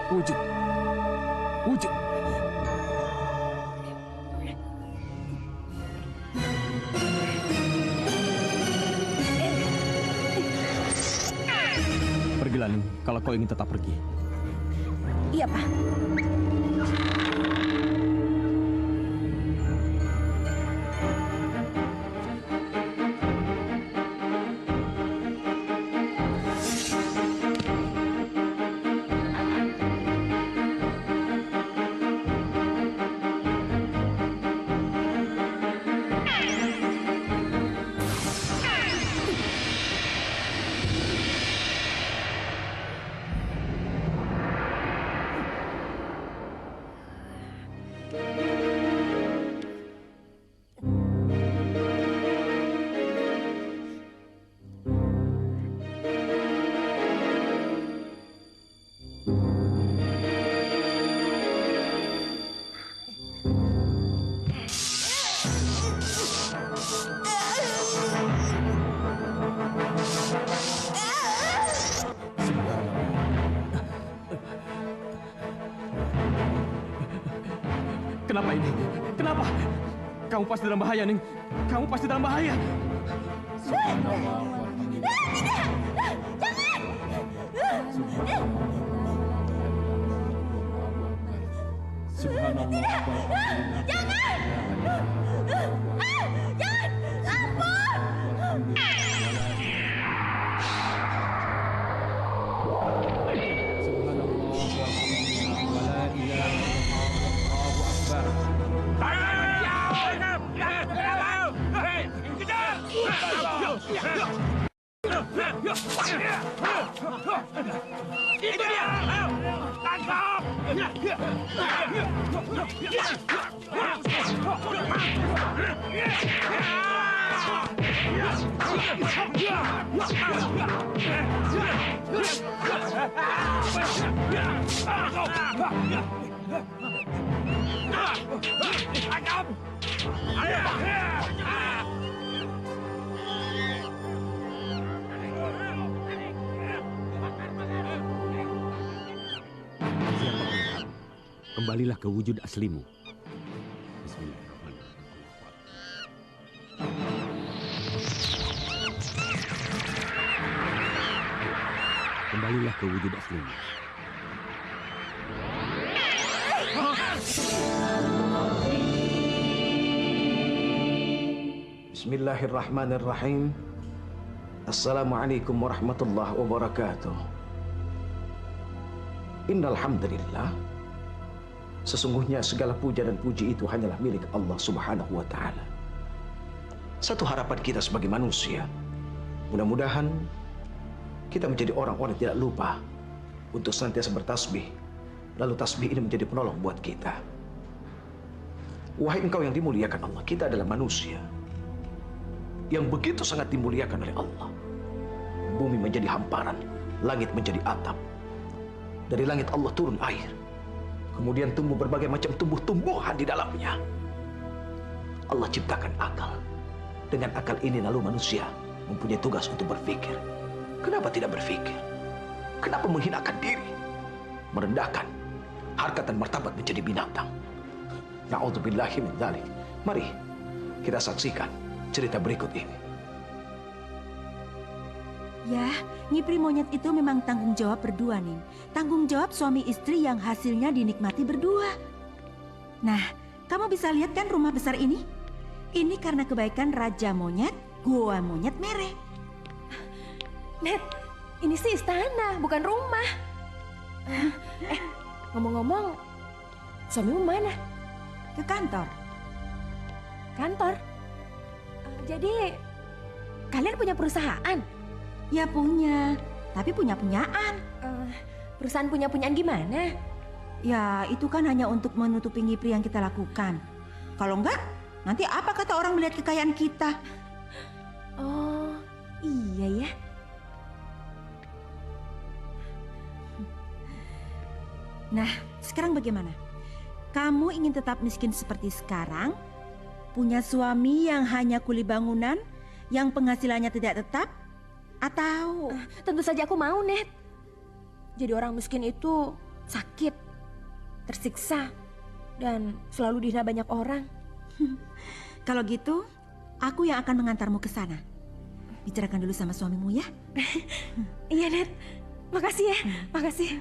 Wujud. Wujud. Pergilah, Ning, kalau kau ingin tetap pergi. Iya, Pak. Kenapa ini? Kenapa? Kamu pasti dalam bahaya, Ning. Kamu pasti dalam bahaya. Subhanallah. Jangan! Jangan! Ampun! Itu dia! Tangkap! Kembalilah ke wujud aslimu. Bismillahirrahmanirrahim. Kembalilah ke wujud aslimu. Bismillahirrahmanirrahim. Assalamualaikum warahmatullahi wabarakatuh. Innal hamdalillah. Sesungguhnya segala puja dan puji itu hanyalah milik Allah Subhanahu wa Ta'ala. Satu harapan kita sebagai manusia, mudah-mudahan kita menjadi orang-orang yang tidak lupa untuk senantiasa bertasbih, lalu tasbih ini menjadi penolong buat kita. Wahai engkau yang dimuliakan Allah, kita adalah manusia yang begitu sangat dimuliakan oleh Allah. Bumi menjadi hamparan, langit menjadi atap. Dari langit Allah turun air. Kemudian tumbuh berbagai macam tumbuh-tumbuhan di dalamnya. Allah ciptakan akal. Dengan akal ini lalu manusia mempunyai tugas untuk berpikir. Kenapa tidak berpikir? Kenapa menghinakan diri? Merendahkan harkat dan martabat menjadi binatang. Na'udzubillahi min dzalik. Mari kita saksikan cerita berikut ini. Ya, Nyipri monyet itu memang tanggung jawab berdua, Ning. Tanggung jawab suami istri yang hasilnya dinikmati berdua. Nah, kamu bisa lihat kan rumah besar ini? Ini karena kebaikan Raja Monyet, Gua Monyet Mereh. Net, ini sih istana, bukan rumah. Ngomong-ngomong, suamimu mana? Ke kantor. Kantor? Jadi, kalian punya perusahaan? Ya punya, tapi punya-punyaan. Perusahaan punya-punyaan gimana? Ya, itu kan hanya untuk menutupi ngipri yang kita lakukan. Kalau enggak, nanti apa kata orang melihat kekayaan kita? Oh, iya ya. Nah, sekarang bagaimana? Kamu ingin tetap miskin seperti sekarang? Punya suami yang hanya kuli bangunan, yang penghasilannya tidak tetap? Atau tentu saja aku mau, Net. Jadi orang miskin itu sakit, tersiksa, dan selalu dihina banyak orang. Kalau gitu, aku yang akan mengantarmu ke sana. Bicarakan dulu sama suamimu ya. Iya, Net. Makasih ya, makasih.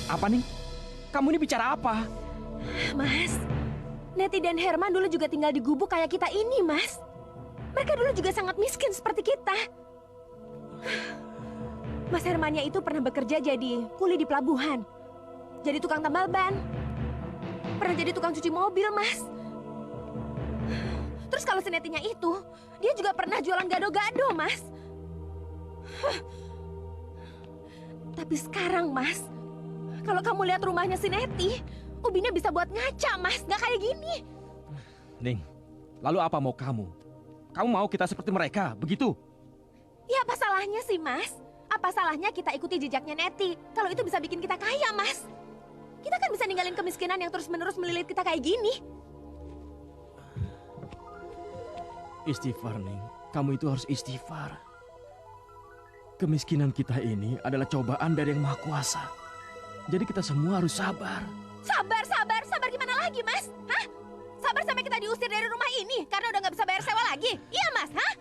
Apa nih? Kamu ini bicara apa? Mas, Neti dan Herman dulu juga tinggal di gubuk kayak kita ini, Mas. Mereka dulu juga sangat miskin seperti kita. Mas Hermannya itu pernah bekerja jadi kuli di pelabuhan. Jadi tukang tambal ban. Pernah jadi tukang cuci mobil, Mas. Terus kalau si Netinya itu, dia juga pernah jualan gado-gado, Mas. Tapi sekarang, Mas, kalau kamu lihat rumahnya si Neti, ubinnya bisa buat ngaca, Mas. Nggak kayak gini. Ning, lalu apa mau kamu? Kamu mau kita seperti mereka, begitu? Ya apa salahnya sih, Mas? Apa salahnya kita ikuti jejaknya Neti? Kalau itu bisa bikin kita kaya, Mas. Kita kan bisa ninggalin kemiskinan yang terus-menerus melilit kita kayak gini. Istighfar, Ning. Kamu itu harus istighfar. Kemiskinan kita ini adalah cobaan dari Yang Maha Kuasa. Jadi kita semua harus sabar. Sabar gimana lagi, Mas? Hah? Sabar sampai kita diusir dari rumah ini karena udah nggak bisa bayar sewa lagi? Iya, Mas, hah?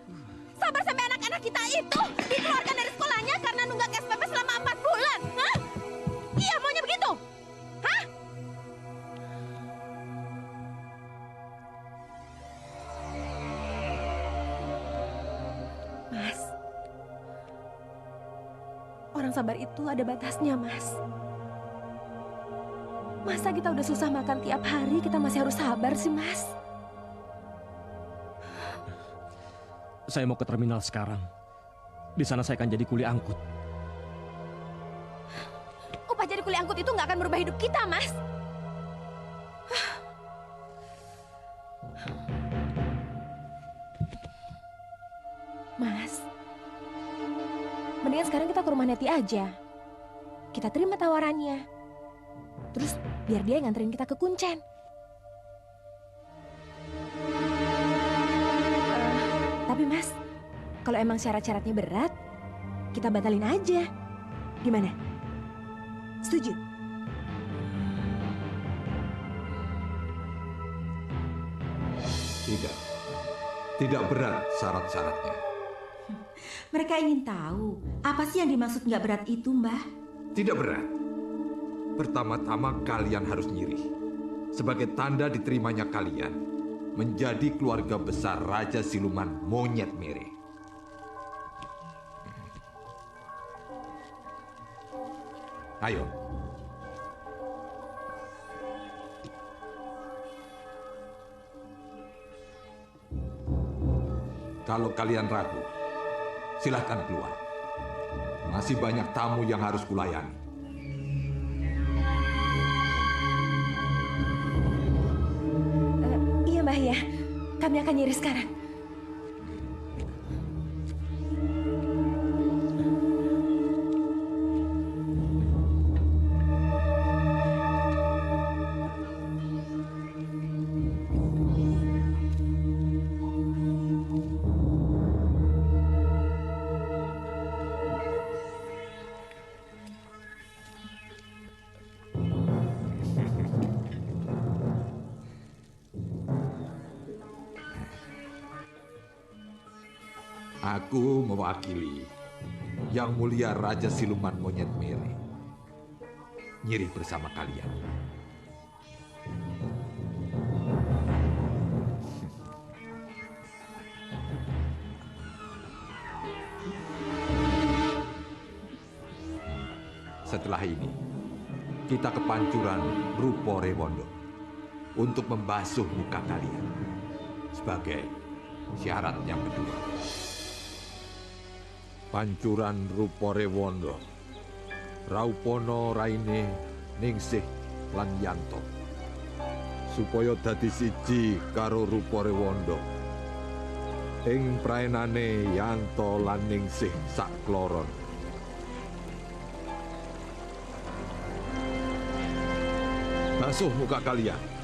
Sabar sampai anak-anak kita itu dikeluarkan dari sekolahnya karena nunggak SPP selama 4 bulan? Hah? Iya, maunya begitu? Hah? Mas, orang sabar itu ada batasnya, Mas. Masa kita udah susah makan tiap hari, kita masih harus sabar sih, Mas? Saya mau ke terminal sekarang. Di sana saya akan jadi kuli angkut. Upah jadi kuli angkut itu nggak akan merubah hidup kita, Mas. Mas, mendingan sekarang kita ke rumah Neti aja. Kita terima tawarannya. Terus biar dia yang nganterin kita ke Kuncen. Tapi Mas, kalau emang syarat-syaratnya berat, kita batalin aja. Gimana? Setuju? Tidak berat syarat-syaratnya. Mereka ingin tahu, apa sih yang dimaksud nggak berat itu, Mbah? Tidak berat. Pertama-tama kalian harus nyirih. Sebagai tanda diterimanya kalian menjadi keluarga besar Raja Siluman Monyet Mere. Ayo. Kalau kalian ragu, silahkan keluar. Masih banyak tamu yang harus kulayani. Iya, Mbah ya. Kami akan nyiri sekarang. Aku mewakili Yang Mulia Raja Siluman Monyet Mere. Nyirih bersama kalian. Setelah ini, kita ke pancuran Rupo Rewondo untuk membasuh muka kalian sebagai syarat yang kedua. Pancuran Rupo Rewondo, Raupono Raine Ningsih lan Yanto, supaya dadi siji karo Rupo Rewondo. Ing praenane Yanto lan Ningsih sakloron. Basuh muka kalian.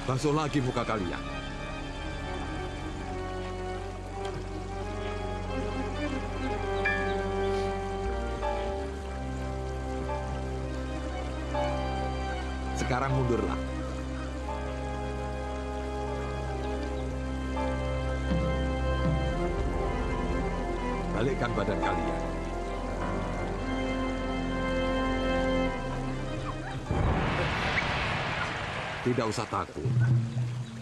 Basuh lagi muka kalian. Sekarang mundurlah. Balikkan badan kalian. Tidak usah takut.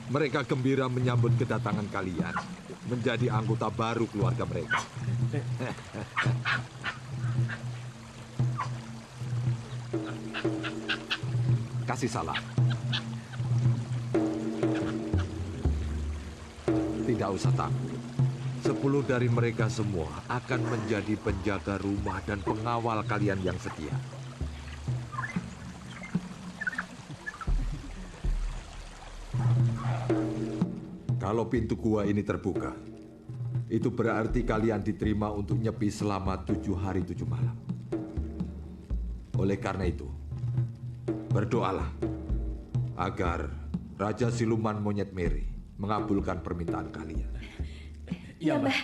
Mereka gembira menyambut kedatangan kalian. Menjadi anggota baru keluarga mereka. Kasih salam. Tidak usah takut. 10 dari mereka semua akan menjadi penjaga rumah dan pengawal kalian yang setia. Kalau pintu gua ini terbuka, itu berarti kalian diterima untuk nyepi selama 7 hari 7 malam. Oleh karena itu, berdoalah agar Raja Siluman Monyet Merah mengabulkan permintaan kalian. Iya, Mbah.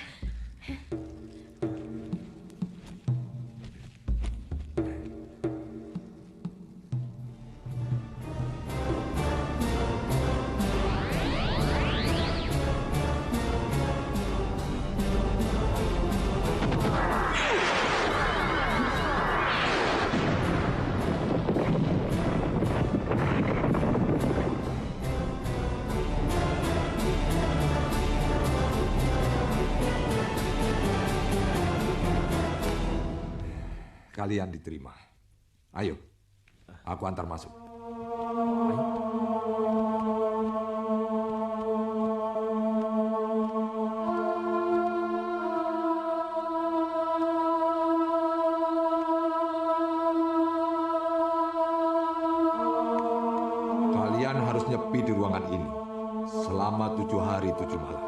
Kalian diterima. Ayo, aku antar masuk. Kalian harus nyepi di ruangan ini selama 7 hari 7 malam.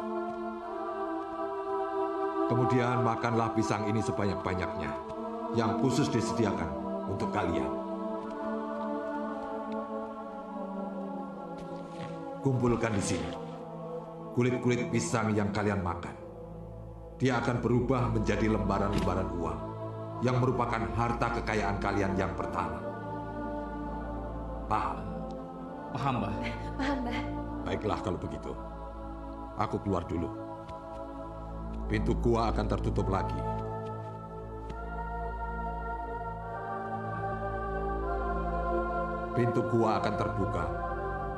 Kemudian makanlah pisang ini sebanyak-banyaknya yang khusus disediakan untuk kalian. Kumpulkan di sini kulit-kulit pisang yang kalian makan. Dia akan berubah menjadi lembaran-lembaran uang yang merupakan harta kekayaan kalian yang pertama. Paham? Paham, Mbah. Paham, Mbah. Baiklah kalau begitu. Aku keluar dulu. Pintu gua akan tertutup lagi. Pintu gua akan terbuka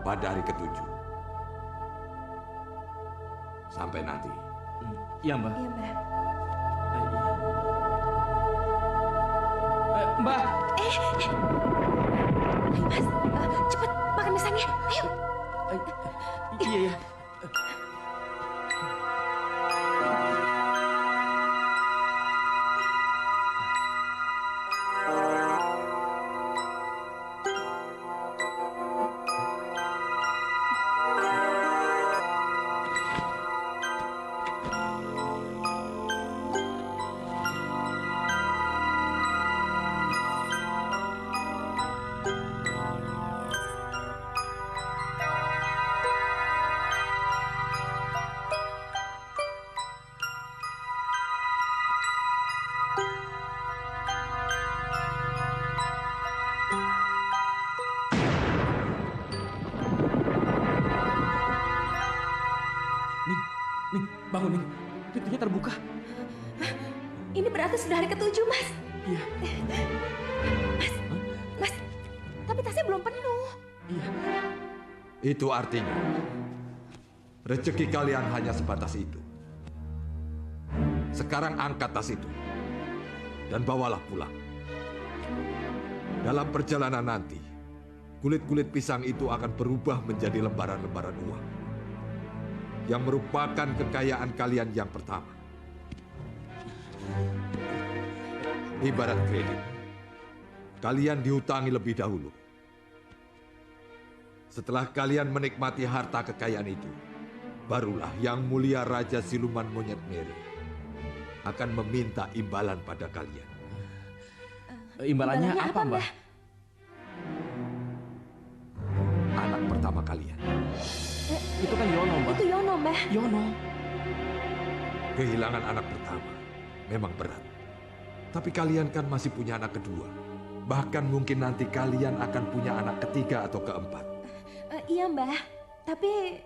pada hari ke-7. Sampai nanti. Iya, Mbah. Iya, Mbah. Mbah. Ayo, Mas. Cepat makan pisangnya. Ayo. Iya, iya. Ning, bangun, Ning. Pintunya terbuka. Ini berarti sudah hari ke-7, Mas. Iya. Mas, tapi tasnya belum penuh. Iya. Itu artinya rezeki kalian hanya sebatas itu. Sekarang angkat tas itu dan bawalah pulang. Dalam perjalanan nanti, kulit-kulit pisang itu akan berubah menjadi lembaran-lembaran uang yang merupakan kekayaan kalian yang pertama. Ibarat kredit, kalian dihutangi lebih dahulu. Setelah kalian menikmati harta kekayaan itu, barulah yang mulia Raja Siluman Monyet Merah akan meminta imbalan pada kalian. Imbalannya apa, Mbah? Anak pertama kalian. Itu kan Yono, Mbah. Itu Yono, Mbah. Yono. Kehilangan anak pertama memang berat. Tapi kalian kan masih punya anak kedua. Bahkan mungkin nanti kalian akan punya anak ketiga atau keempat. Iya, Mbah. Tapi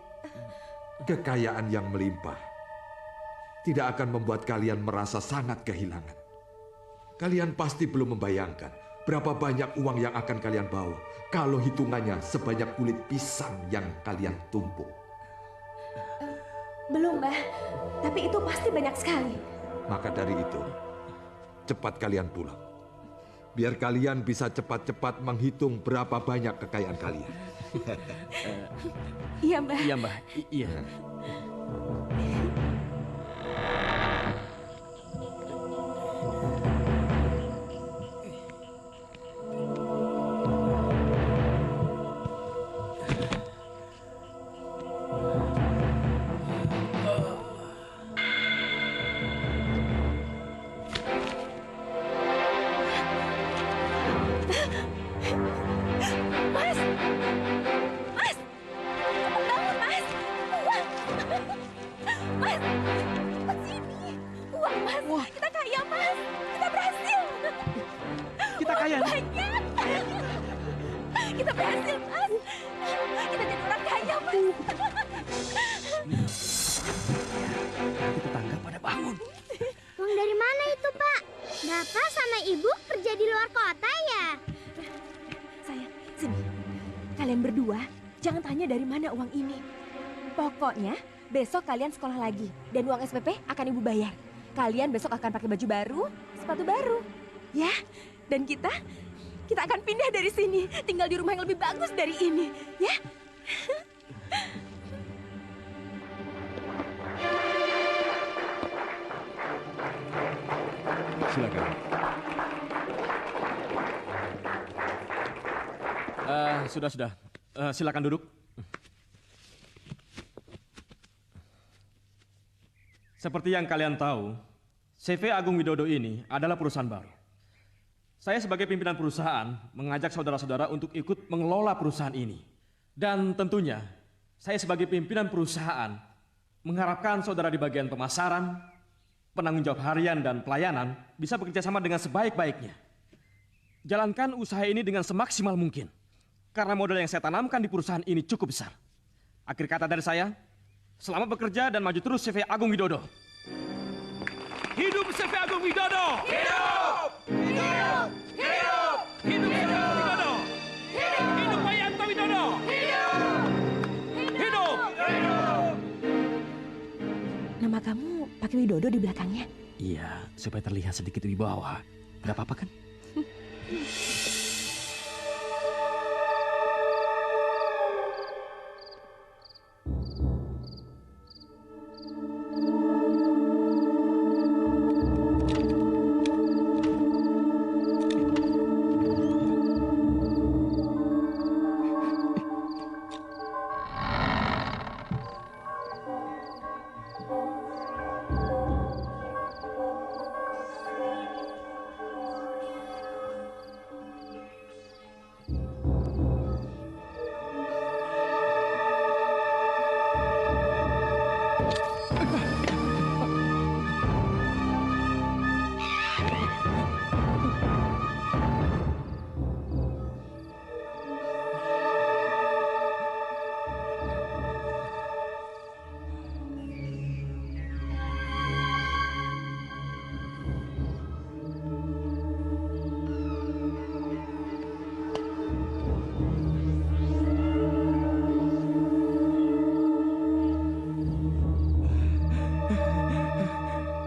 Kekayaan yang melimpah tidak akan membuat kalian merasa sangat kehilangan. Kalian pasti belum membayangkan berapa banyak uang yang akan kalian bawa kalau hitungannya sebanyak kulit pisang yang kalian tumpuk. belum, Mbah. Tapi itu pasti banyak sekali. Maka dari itu, cepat kalian pulang. Biar kalian bisa cepat-cepat menghitung berapa banyak kekayaan kalian. Iya, Mbah. Iya, Mbah. Iya. Mas! Mas! Bangun, Mas! Uang! Mas! Cepat sini! Uang, Mas! Kita kaya, Mas! Kita berhasil! Kita Uang kaya. banyak! Kita berhasil, Mas! Kita jadi orang kaya, Mas! Tetangga pada bangun. Uang dari mana itu, Pak? Bapak sama Ibu kerja di luar kota ya? Sayang, sini. Kalian berdua jangan tanya dari mana uang ini. Pokoknya besok kalian sekolah lagi dan uang SPP akan Ibu bayar. Kalian besok akan pakai baju baru, sepatu baru. Ya, dan kita akan pindah dari sini, tinggal di rumah yang lebih bagus dari ini, ya. Silakan. Sudah. Silakan duduk. Seperti yang kalian tahu, CV Agung Widodo ini adalah perusahaan baru. Saya sebagai pimpinan perusahaan mengajak saudara-saudara untuk ikut mengelola perusahaan ini. Dan tentunya, saya sebagai pimpinan perusahaan mengharapkan saudara di bagian pemasaran, penanggung jawab harian dan pelayanan bisa bekerja sama dengan sebaik-baiknya. Jalankan usaha ini dengan semaksimal mungkin. Karena modal yang saya tanamkan di perusahaan ini cukup besar. Akhir kata dari saya, selamat bekerja dan maju terus CV Agung Widodo. Hidup CV Agung Widodo! Hidup! Hidup! Hidup! Hidup CV Agung Widodo! Hidup! Hidup Pak Yanto Widodo! Hidup! Hidup! Hidup! Nama kamu pakai Widodo di belakangnya. Iya, supaya terlihat sedikit wibawa. Gak apa-apa kan?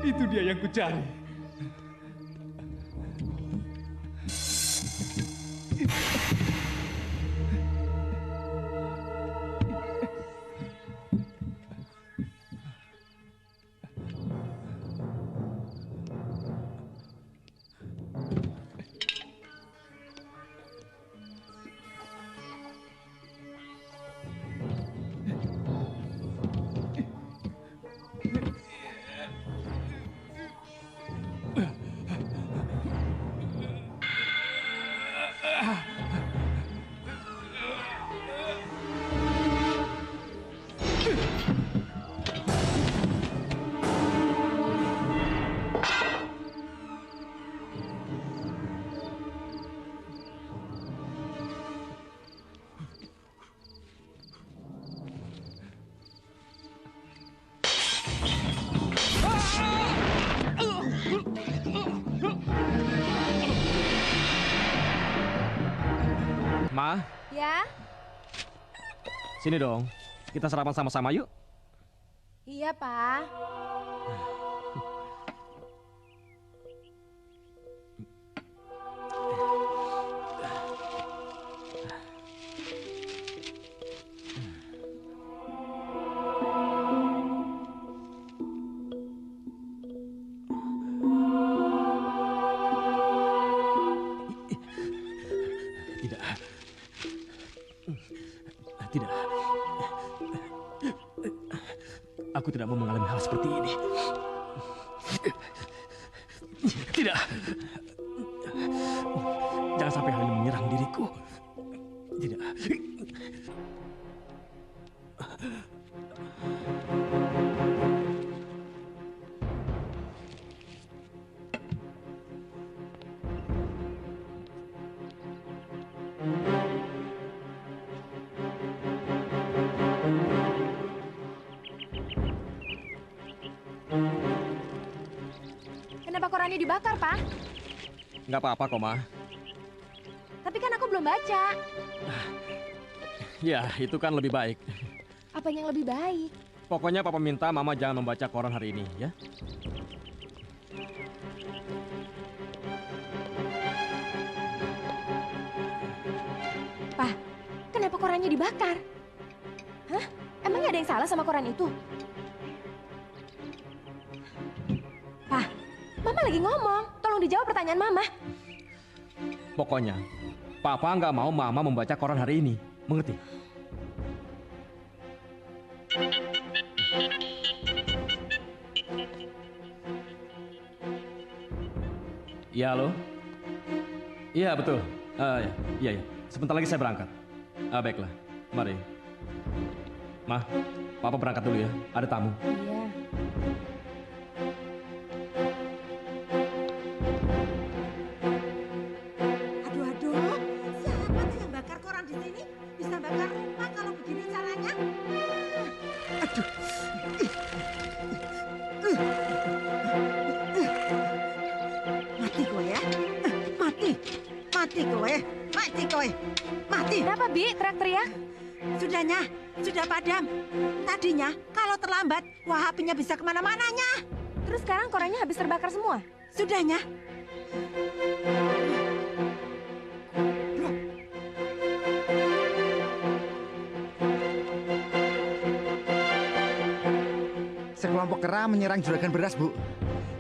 Itu dia yang kucari. Ma, Ya? sini dong. Kita sarapan sama-sama yuk. Iya, Pak. Tidak. Tidak. Aku tidak mau mengalami hal seperti ini. Tidak. Jangan sampai hal ini menyerang diriku. Tidak. Kenapa korannya dibakar, Pak? Nggak apa-apa kok, Ma. Tapi kan aku belum baca. Ya, itu kan lebih baik. Apa yang lebih baik? Pokoknya Papa minta Mama jangan membaca koran hari ini, ya. Pak, kenapa korannya dibakar? Hah? Emangnya ada yang salah sama koran itu? Pak, Mama lagi ngomong. Tolong dijawab pertanyaan Mama. Pokoknya, Papa nggak mau Mama membaca koran hari ini. Mengerti? Iya, halo? Iya, betul. Iya. Sebentar lagi saya berangkat. Baiklah. Mari. Ma, Papa berangkat dulu ya. Ada tamu. Iya. Aduh, siapa tuh yang bakar koran di sini? Bisa bakar rumah kalau begini caranya? Aduh. Mati kowe ya. Mati kowe. Mati. Kenapa, Bi? Teriak-teriak? Sudah padam. Tadinya kalau terlambat, wah apinya bisa kemana-mananya. Terus sekarang korannya habis terbakar semua? Sudahnya. Sekelompok kera menyerang juragan beras, Bu.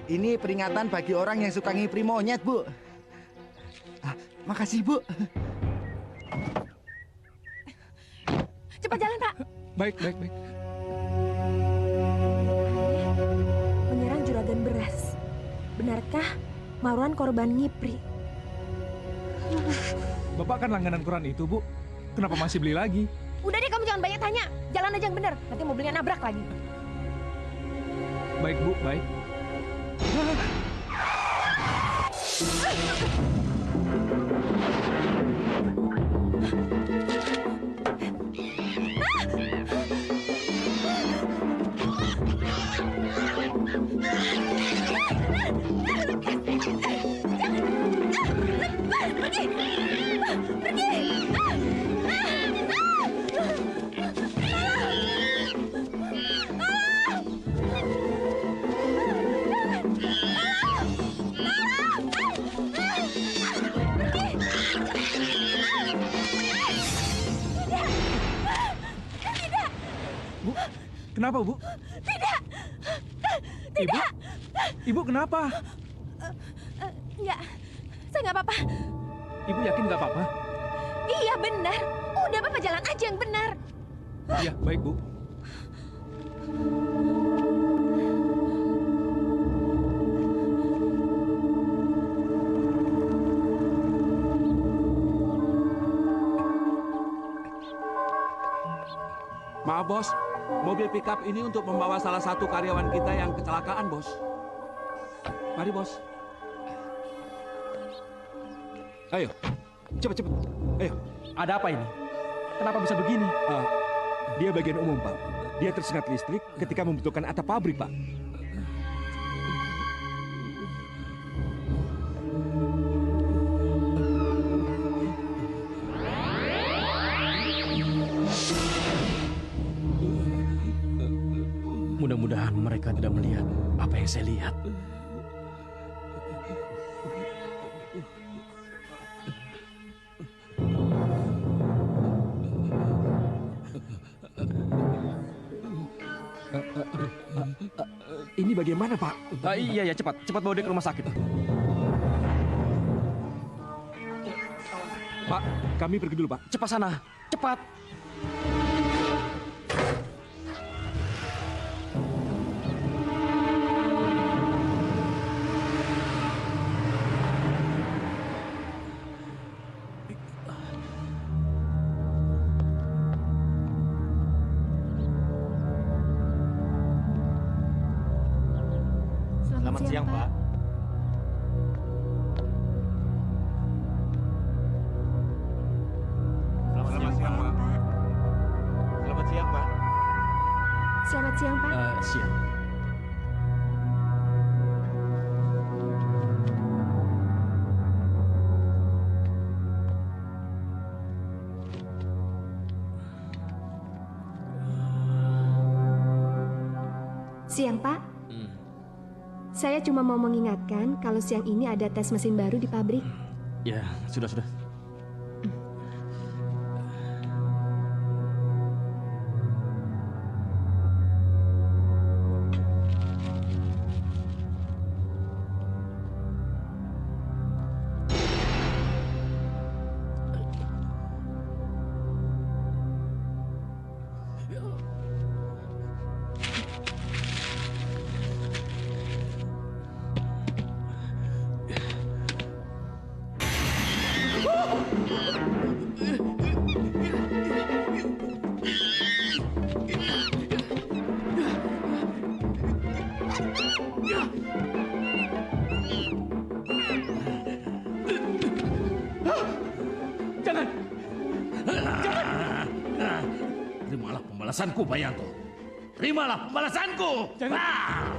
Ini peringatan bagi orang yang suka ngipri monyet, Bu. Makasih, Bu. Cepat jalan, Pak. Baik. Menyerang juragan beras. Benarkah Marwan korban ngipri? Bapak kan langganan koran itu, Bu. Kenapa masih beli lagi? Udah deh, kamu jangan banyak tanya. Jalan aja yang bener. Nanti mobilnya nabrak lagi. Baik, Bu, baik. Bu, kenapa, Bu? Tidak. Ibu kenapa? Enggak. Saya nggak apa-apa. Ibu yakin nggak apa-apa? Iya, benar. Udah, Bapak jalan aja yang benar. Iya, baik, Bu. Maaf, Bos. Mobil pickup ini untuk membawa salah satu karyawan kita yang kecelakaan, Bos. Mari, Bos. Ayo, cepet. Ayo, ada apa ini? Kenapa bisa begini? Dia bagian umum, Pak. Dia tersengat listrik ketika membutuhkan atap pabrik, Pak. Mudah-mudahan mereka tidak melihat apa yang saya lihat. Ini bagaimana, Pak? Iya, cepat bawa dia ke rumah sakit. Pak, kami pergi dulu, Pak. Cepat sana, cepat. Selamat siang, Pak. Selamat siang, Pak. Siang. Siang, Pak. Saya cuma mau mengingatkan kalau siang ini ada tes mesin baru di pabrik. Ya, sudah. Jangan! Terimalah pembalasanku, Bayanto. Terimalah pembalasanku! Jangan!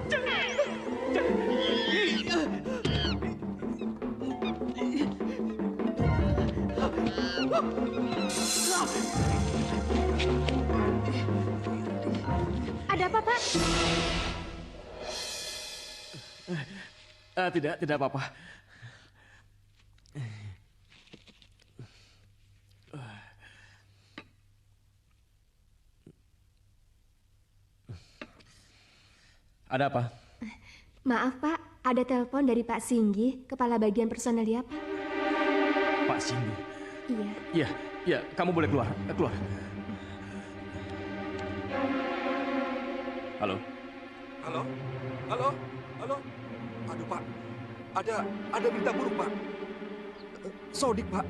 Ada apa, Pak? Tidak apa-apa. Ada apa? Maaf, Pak. Ada telepon dari Pak Singgi, kepala bagian personalia, Pak. Pak Singgi. Iya. Iya, kamu boleh keluar. Halo. Aduh, Pak. Ada berita buruk, Pak. Sodik, Pak.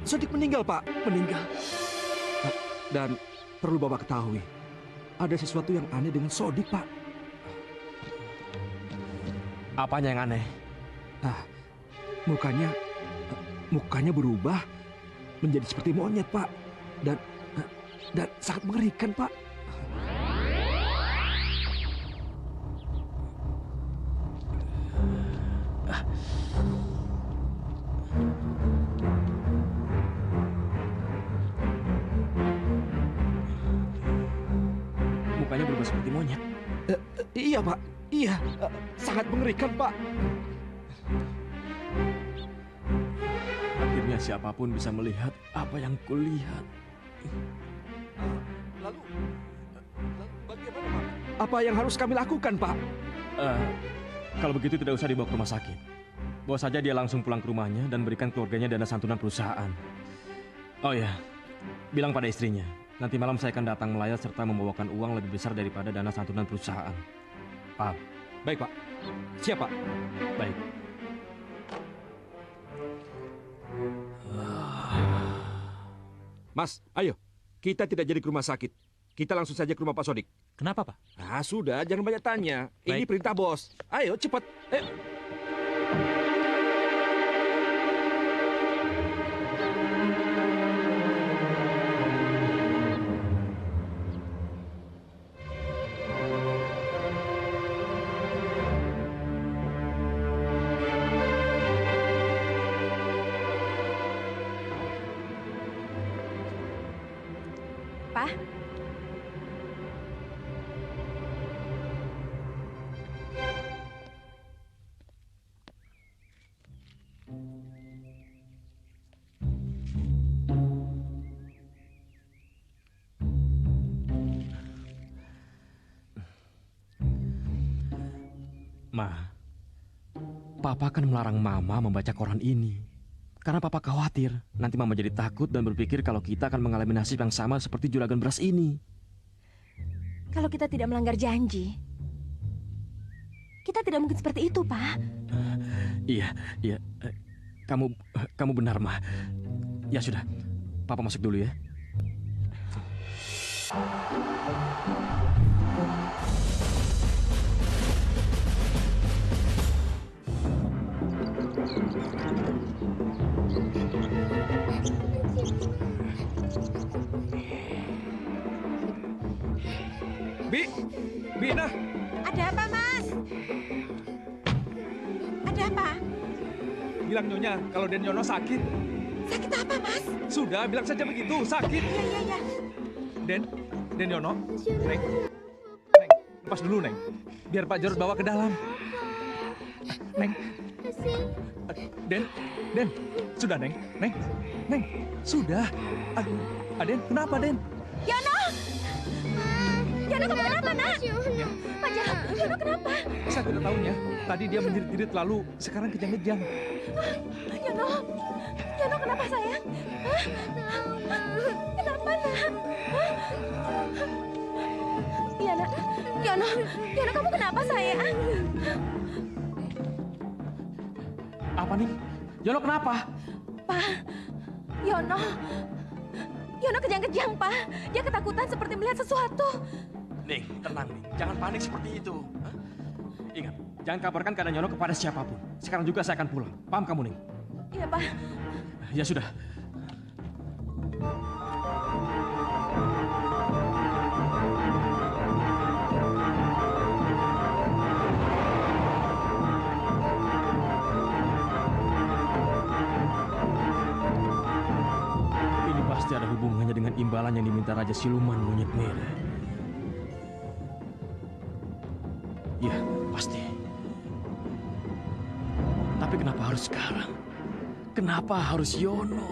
Sodik meninggal, Pak. Meninggal. Dan perlu Bapak ketahui, ada sesuatu yang aneh dengan Sodik, Pak. Apanya yang aneh? Mukanya berubah menjadi seperti monyet, Pak. Dan sangat mengerikan, Pak. Mukanya berubah seperti monyet. Iya, Pak. Iya, sangat mengerikan, Pak. Akhirnya siapapun bisa melihat apa yang kulihat. Lalu bagaimana, Pak? Apa yang harus kami lakukan, Pak? Kalau begitu tidak usah dibawa ke rumah sakit. Bawa saja dia langsung pulang ke rumahnya dan berikan keluarganya dana santunan perusahaan. Oh ya, bilang pada istrinya, nanti malam saya akan datang melayat serta membawakan uang lebih besar daripada dana santunan perusahaan. Paham? Baik, Pak. Siap, Pak. Baik. Mas, ayo. Kita tidak jadi ke rumah sakit. Kita langsung saja ke rumah Pak Sodik. Kenapa, Pak? Sudah, jangan banyak tanya. Ini Baik. perintah bos. Ayo, cepat. Ayo. Pak, Ma, Papa akan melarang Mama membaca koran ini. Karena Papa khawatir nanti Mama jadi takut dan berpikir kalau kita akan mengalami nasib yang sama seperti juragan beras ini. Kalau kita tidak melanggar janji, kita tidak mungkin seperti itu, Pak. Iya. Kamu benar, Ma. Ya sudah, Papa masuk dulu ya. Bina. Ada apa, Mas? Ada apa? Bilang Nyonya kalau Den Yono sakit. Sakit apa, Mas? Sudah, bilang saja begitu, sakit. Iya. Den Yono. Neng, lepas dulu, Neng. Biar Pak Jarod bawa ke dalam. Neng. Den. Sudah, Neng. Neng. Sudah. Den, kenapa, Den? Yono! Yono, kamu kenapa, nak? Pak Jarod, Yono kenapa? Saya tidak tahunya. Tadi dia menjerit-jerit lalu sekarang kejang-kejang. Yono kenapa sayang? Hah? Kenapa, nak? Iya, nak. Yono kamu kenapa sayang? Apa nih? Yono kenapa? Pak, Yono kejang-kejang, Pak. Dia ketakutan seperti melihat sesuatu. Ning, tenang nih. Jangan panik seperti itu. Hah? Ingat, jangan kabarkan keadaan Yono kepada siapapun. Sekarang juga saya akan pulang. Paham kamu, Ning? Iya, Pak. Ya sudah. Ini pasti ada hubungannya dengan imbalan yang diminta Raja Siluman Monyet Merah. Ya, pasti. Tapi kenapa harus sekarang? Kenapa harus Yono?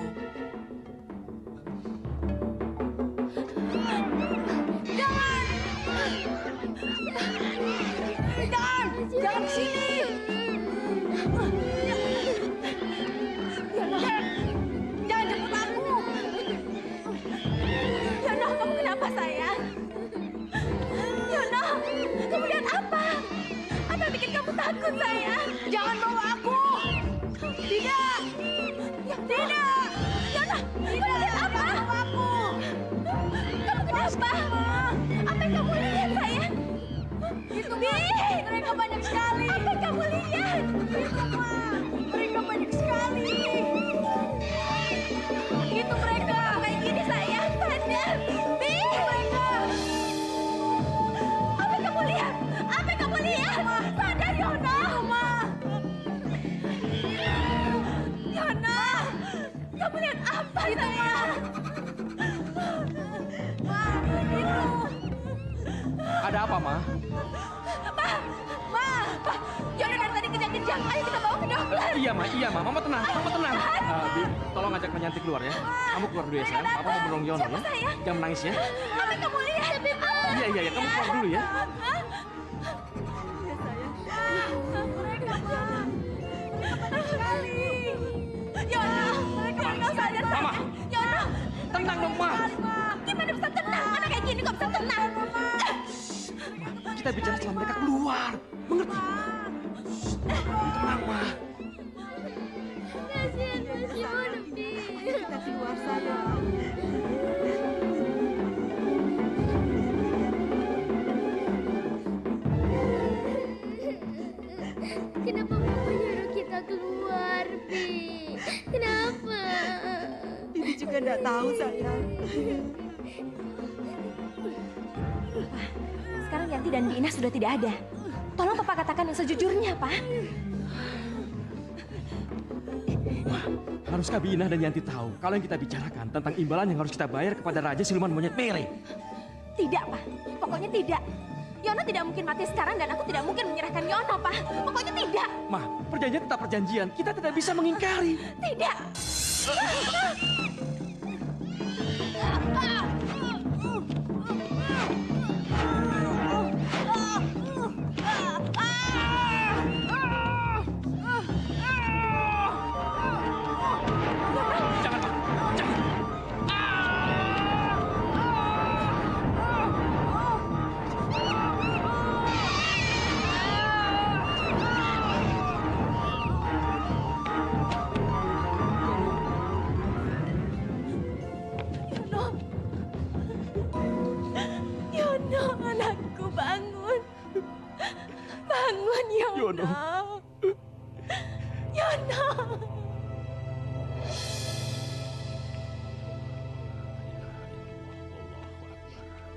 Jangan ke sini. Yono, jangan jemput aku. Yono, kamu kenapa sayang? Yono, kamu lihat apa? Apa yang bikin kamu takut sayang? Jangan bawa aku. Tidak. Tidak. Yono, kamu lihat apa? Aku. Kamu kenapa? Apa yang kamu lihat sayang? Itu mereka banyak sekali. Apa yang kamu lihat? Itu mereka banyak sekali. Itu mereka kayak gini sayang. Sadar. Mereka. Apa yang kamu lihat? Apa yang kamu lihat? Sadar Yono. Yono. Kamu lihat apa itu itu. Ada apa, Ma? Ma, Yono dari tadi kejang-kejang. Ayo kita bawa ke dokter. Iya, Ma. Mama tenang. Bi, tolong ajak Nyanti keluar ya. Kamu keluar dulu ya, sayang. Papa mau menolong Yono ya. Jangan menangis ya. Apa yang kamu lihat? Iya. Kamu keluar dulu ya. Mereka banyak sekali. Yono sadar. Mama. Yono, Tenang dong, Ma. gimana bisa tenang? Anak kayak gini kok bisa tenang? Kita bicara setelah mereka keluar. Mengerti? Tenang, Ma. Kasihan Mas Yono. Kita keluar sana. Kenapa Papa nyuruh kita keluar, Pi? Kenapa? Bibi juga enggak tahu, sayang. Sekarang Yanti dan Bina sudah tidak ada. Tolong Papa katakan yang sejujurnya, Pak. Ma, haruskah Bina dan Yanti tahu kalau yang kita bicarakan tentang imbalan yang harus kita bayar kepada Raja Siluman Monyet Merah? Tidak, Pak. Pokoknya tidak. Yono tidak mungkin mati sekarang dan aku tidak mungkin menyerahkan Yono, Pak. Pokoknya tidak. Ma, perjanjian tetap perjanjian. Kita tidak bisa mengingkari. Tidak. bangun, Yono. Yono. Yono.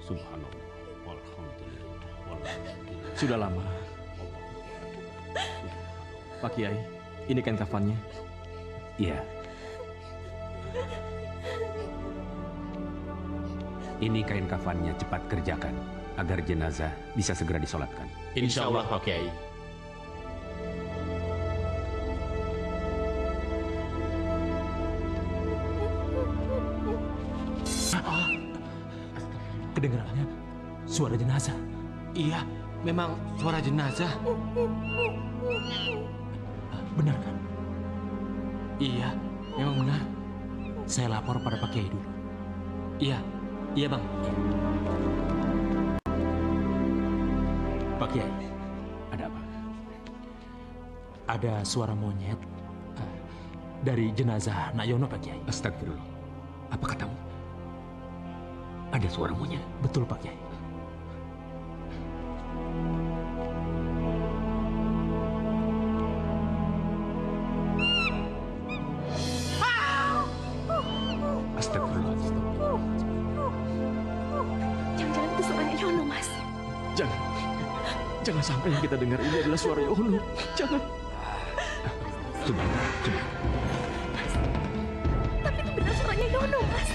Subhanallah, walhamdulillah, walhamdulillah. Sudah lama. Pak Kiai, ini kain kafannya. Iya. Ini kain kafannya, cepat kerjakan agar jenazah bisa segera disolatkan. Insya Allah, Pak Kiai. Kedengarannya suara jenazah. Iya, memang suara jenazah. Benar kan? Iya, memang benar. Saya lapor pada Pak Kiai dulu. Iya, iya Bang. Pak Kiai, Ada apa? ada suara monyet dari jenazah Nak Yono, Pak Kiai. Astagfirullah. Apa katamu? Ada suara monyet? Betul, Pak Kiai. Astagfirullah. Jangan-jangan itu suaranya Yono, Mas. Jangan. Jangan sampai yang kita dengar ini adalah suara Yono. Jangan. Coba. Tapi itu benar suaranya Yono, Mas.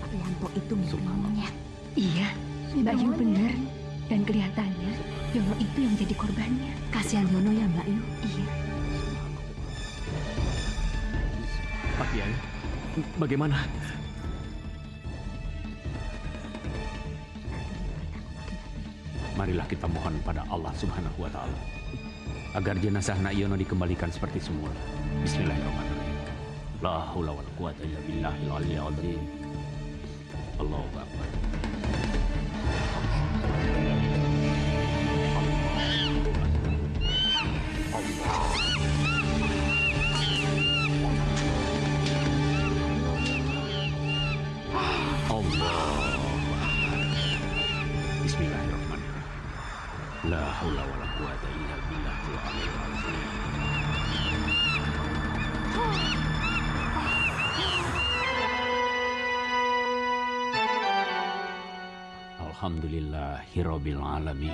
Pak Yanto itu mirip monyet. Iya, Mbak Yu benar. Dan kelihatannya Yono itu yang jadi korbannya. Kasihan Yono ya, Mbak Yu. Iya. Pak Kiai, bagaimana? Marilah kita mohon pada Allah Subhanahu wa Ta'ala agar jenazah Nak Yono dikembalikan seperti semula. Bismillahirrahmanirrahim. La haula wala quwata illa billahil aliyyil azim. Allahu akbar. Bismillahirrahmanirrahim. La haula wala quwata illa billahil aliyyil azim. Alhamdulillahirabbil alamin.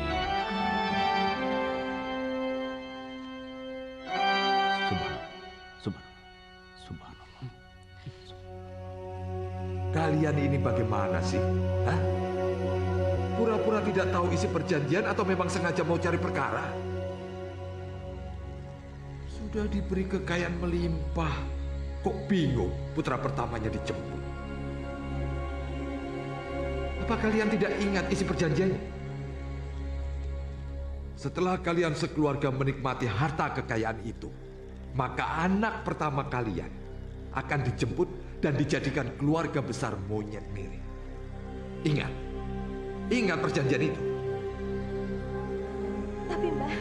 Subhanallah. Kalian ini bagaimana sih? Hah? Pura-pura tidak tahu isi perjanjian atau memang sengaja mau cari perkara? Sudah diberi kekayaan melimpah, kok bingung putra pertamanya dijemput? Apa kalian tidak ingat isi perjanjiannya? Setelah kalian sekeluarga menikmati harta kekayaan itu, maka anak pertama kalian akan dijemput dan dijadikan keluarga besar monyet Miri. Ingat perjanjian itu. Tapi Mbah,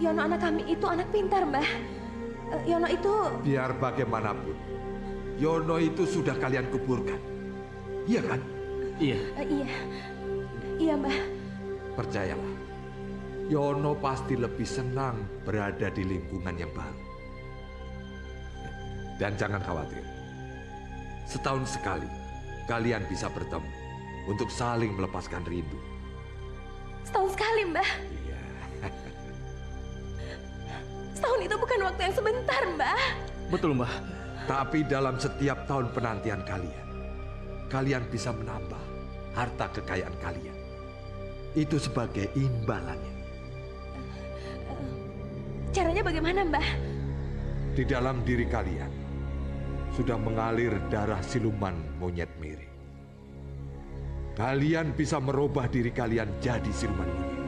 Yono anak kami itu anak pintar, Mbah. Yono itu... Biar bagaimanapun, Yono itu sudah kalian kuburkan. Iya kan? Iya. Iya, Mbah. Percayalah, Yono pasti lebih senang berada di lingkungan yang baru. Dan jangan khawatir, setahun sekali kalian bisa bertemu untuk saling melepaskan rindu. Setahun sekali, Mbah. Iya. Setahun itu bukan waktu yang sebentar, Mbah. Betul, Mbah. Tapi dalam setiap tahun penantian kalian bisa menambah harta kekayaan kalian. Itu sebagai imbalannya. Caranya bagaimana, Mbah? Di dalam diri kalian sudah mengalir darah siluman monyet Miri. Kalian bisa merubah diri kalian jadi siluman monyet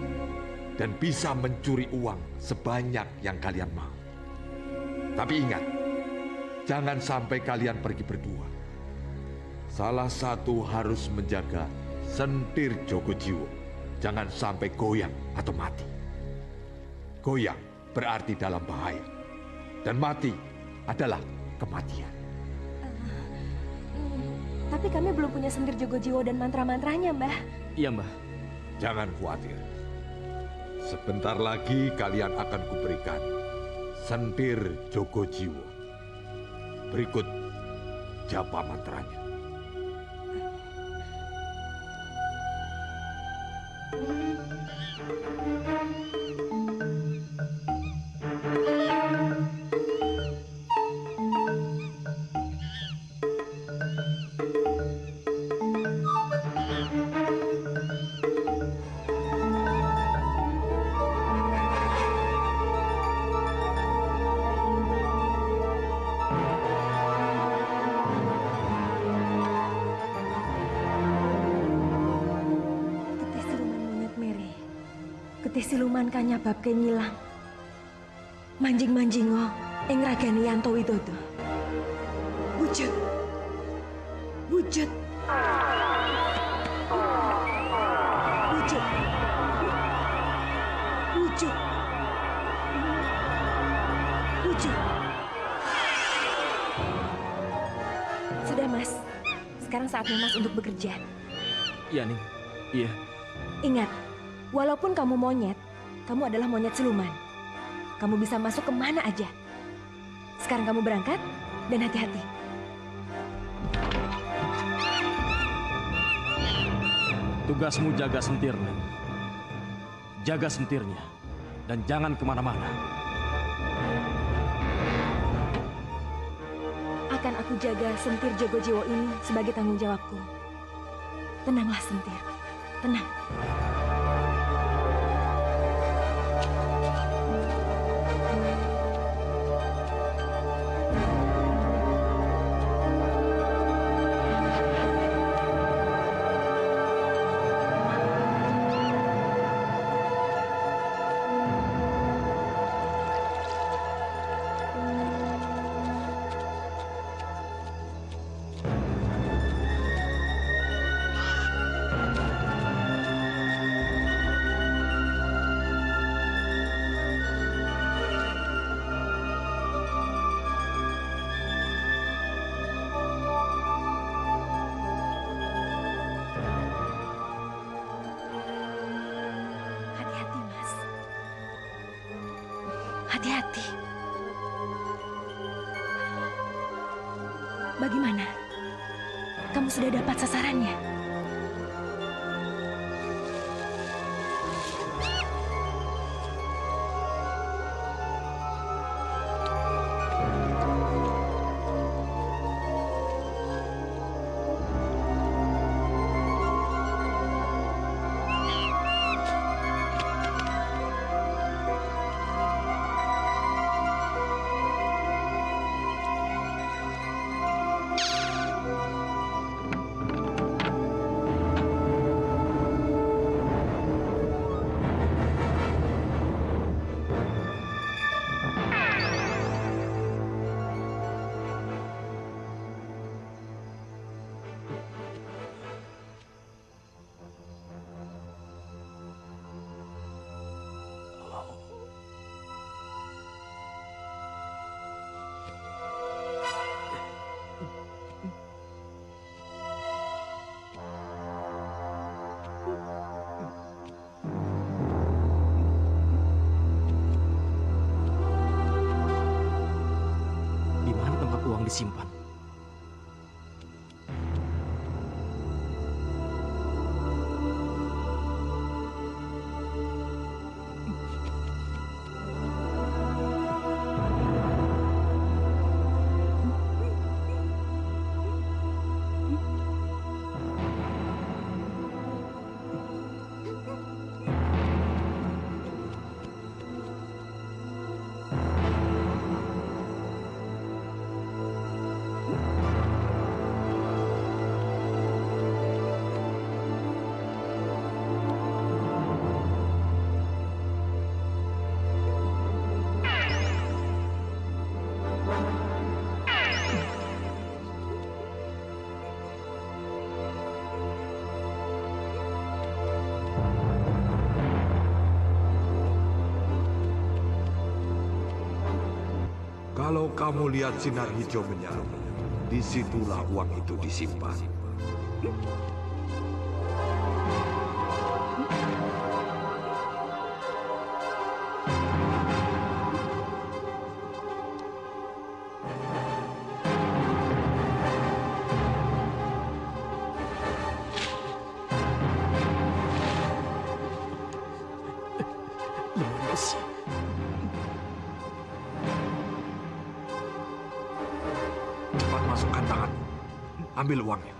dan bisa mencuri uang sebanyak yang kalian mau. Tapi ingat, jangan sampai kalian pergi berdua. salah satu harus menjaga sentir Jogo Jiwo. Jangan sampai goyang atau mati. Goyang berarti dalam bahaya. Dan mati adalah kematian. Tapi kami belum punya sentir Jogo Jiwo dan mantra-mantranya, Mbah. Iya, Mbah. Jangan khawatir. Sebentar lagi kalian akan kuberikan sentir Jogo Jiwo. Berikut japa mantranya. Getih siluman kanyabab kenyilang. Manjing-manjingo ing ragani Yanto Widodo. Wujud. Wujud. Wujud. Wujud. Wujud. Sudah, Mas. Sekarang saatnya Mas untuk bekerja. Iya, Ning. Iya. Ingat, walaupun kamu monyet, kamu adalah monyet siluman. Kamu bisa masuk kemana aja. Sekarang kamu berangkat dan hati-hati. Tugasmu jaga sentir, Ning. Jaga sentirnya. Dan jangan kemana-mana. Akan aku jaga sentir Jogo Jiwo ini sebagai tanggung jawabku. Tenanglah, sentir. Tenang. Hati-hati. Bagaimana? Kamu sudah dapat sasarannya? Di mana tempat uang disimpan? Kalau kamu lihat sinar hijau menyala, disitulah uang itu disimpan. Cepat masukkan tangan. Ambil uangnya.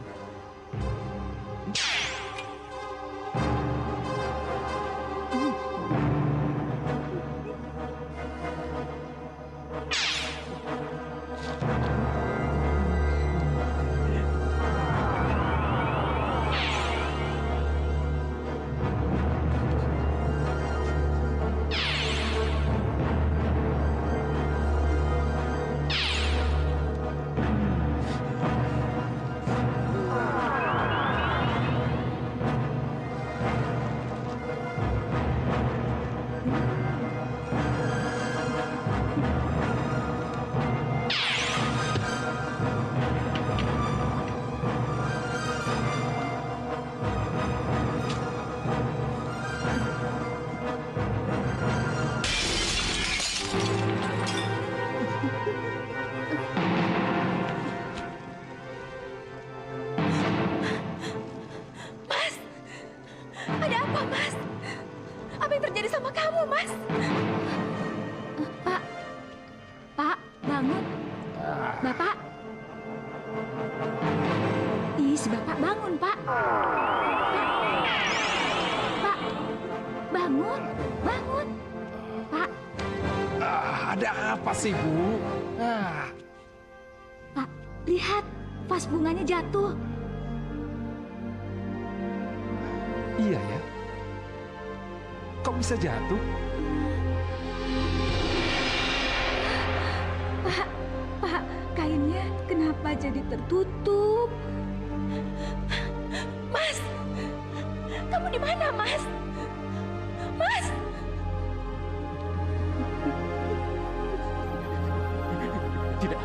Ada apa, Mas? Apa yang terjadi sama kamu, Mas? Pak. Pak, bangun. Bapak. Ih, si Bapak bangun, Pak. Pak. Bangun. Bangun. Pak. Ada apa sih, Bu? Pak, lihat. Vas bunganya jatuh. Iya ya. Kok bisa jatuh? Pak, kainnya kenapa jadi tertutup? Mas, kamu di mana, Mas? Mas! Tidak.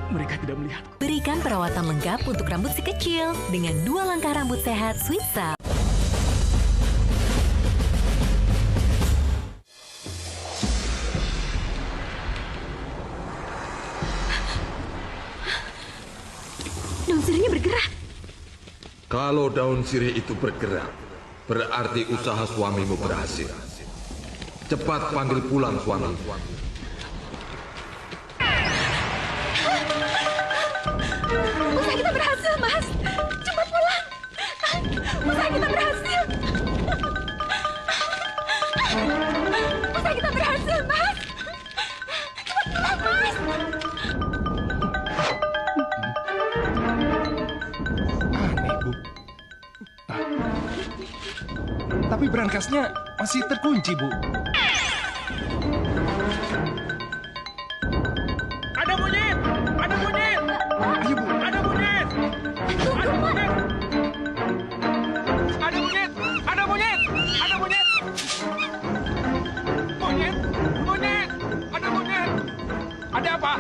Mereka tidak melihatku. Berikan perawatan lengkap untuk rambut si kecil dengan 2 langkah rambut sehat Sweet Salve. Daun sirihnya bergerak. Kalau daun sirih itu bergerak, berarti usaha suamimu berhasil. Cepat panggil pulang suami. Usaha kita berhasil, Mas. Cepat pulang. Usaha kita berhasil. Usaha kita berhasil, Mas. Cepat pulang, Mas. Aneh, Bu. Tapi berangkasnya masih terkunci, Bu. Ada monyet! Ada monyet! Ayo, Bu. Ada monyet! Ada monyet! Ada monyet! Ada monyet! Ada monyet! Monyet! Monyet! Ada monyet! Ada apa?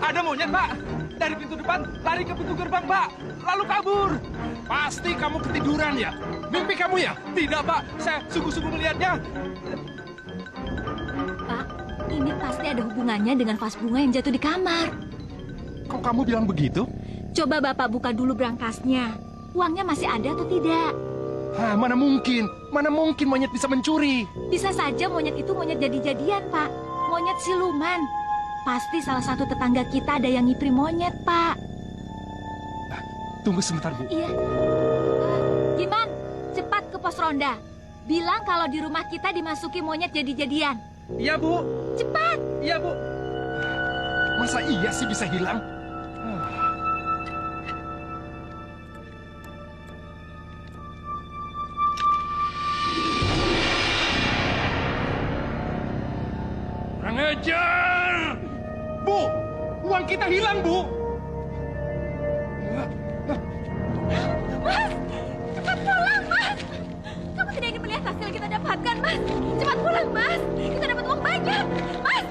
Ada monyet, Pak. Dari pintu depan lari ke pintu gerbang, Pak. Lalu kabur. Pasti kamu ketiduran ya? Mimpi kamu ya? Tidak, Pak. Saya sungguh-sungguh melihatnya. Pak, ini pasti ada hubungannya dengan vas bunga yang jatuh di kamar. Kok kamu bilang begitu? Coba Bapak buka dulu berangkasnya. Uangnya masih ada atau tidak? Mana mungkin? Mana mungkin monyet bisa mencuri? Bisa saja monyet itu monyet jadi-jadian, Pak. Monyet siluman. Pasti salah satu tetangga kita ada yang ngipri monyet, Pak. Tunggu sebentar, Bu. Iya. Giman, cepat ke pos ronda. Bilang kalau di rumah kita dimasuki monyet jadi-jadian. Iya, Bu. Cepat. Iya, Bu. Masa iya sih bisa hilang? Kurang ajar! Bu, uang kita hilang, Bu. Mas, cepat pulang, Mas. Kamu tidak ingin melihat hasil yang kita dapatkan, Mas. Cepat pulang, Mas. Kita dapat uang banyak. Mas.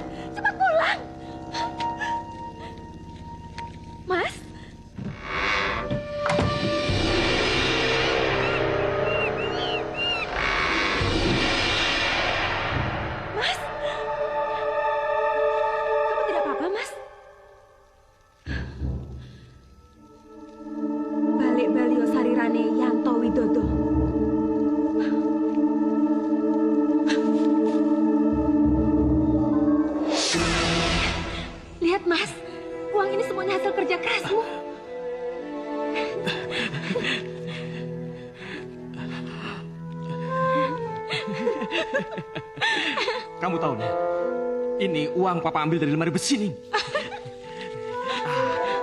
Kamu tahu nih, ini uang papa ambil dari lemari besi nih.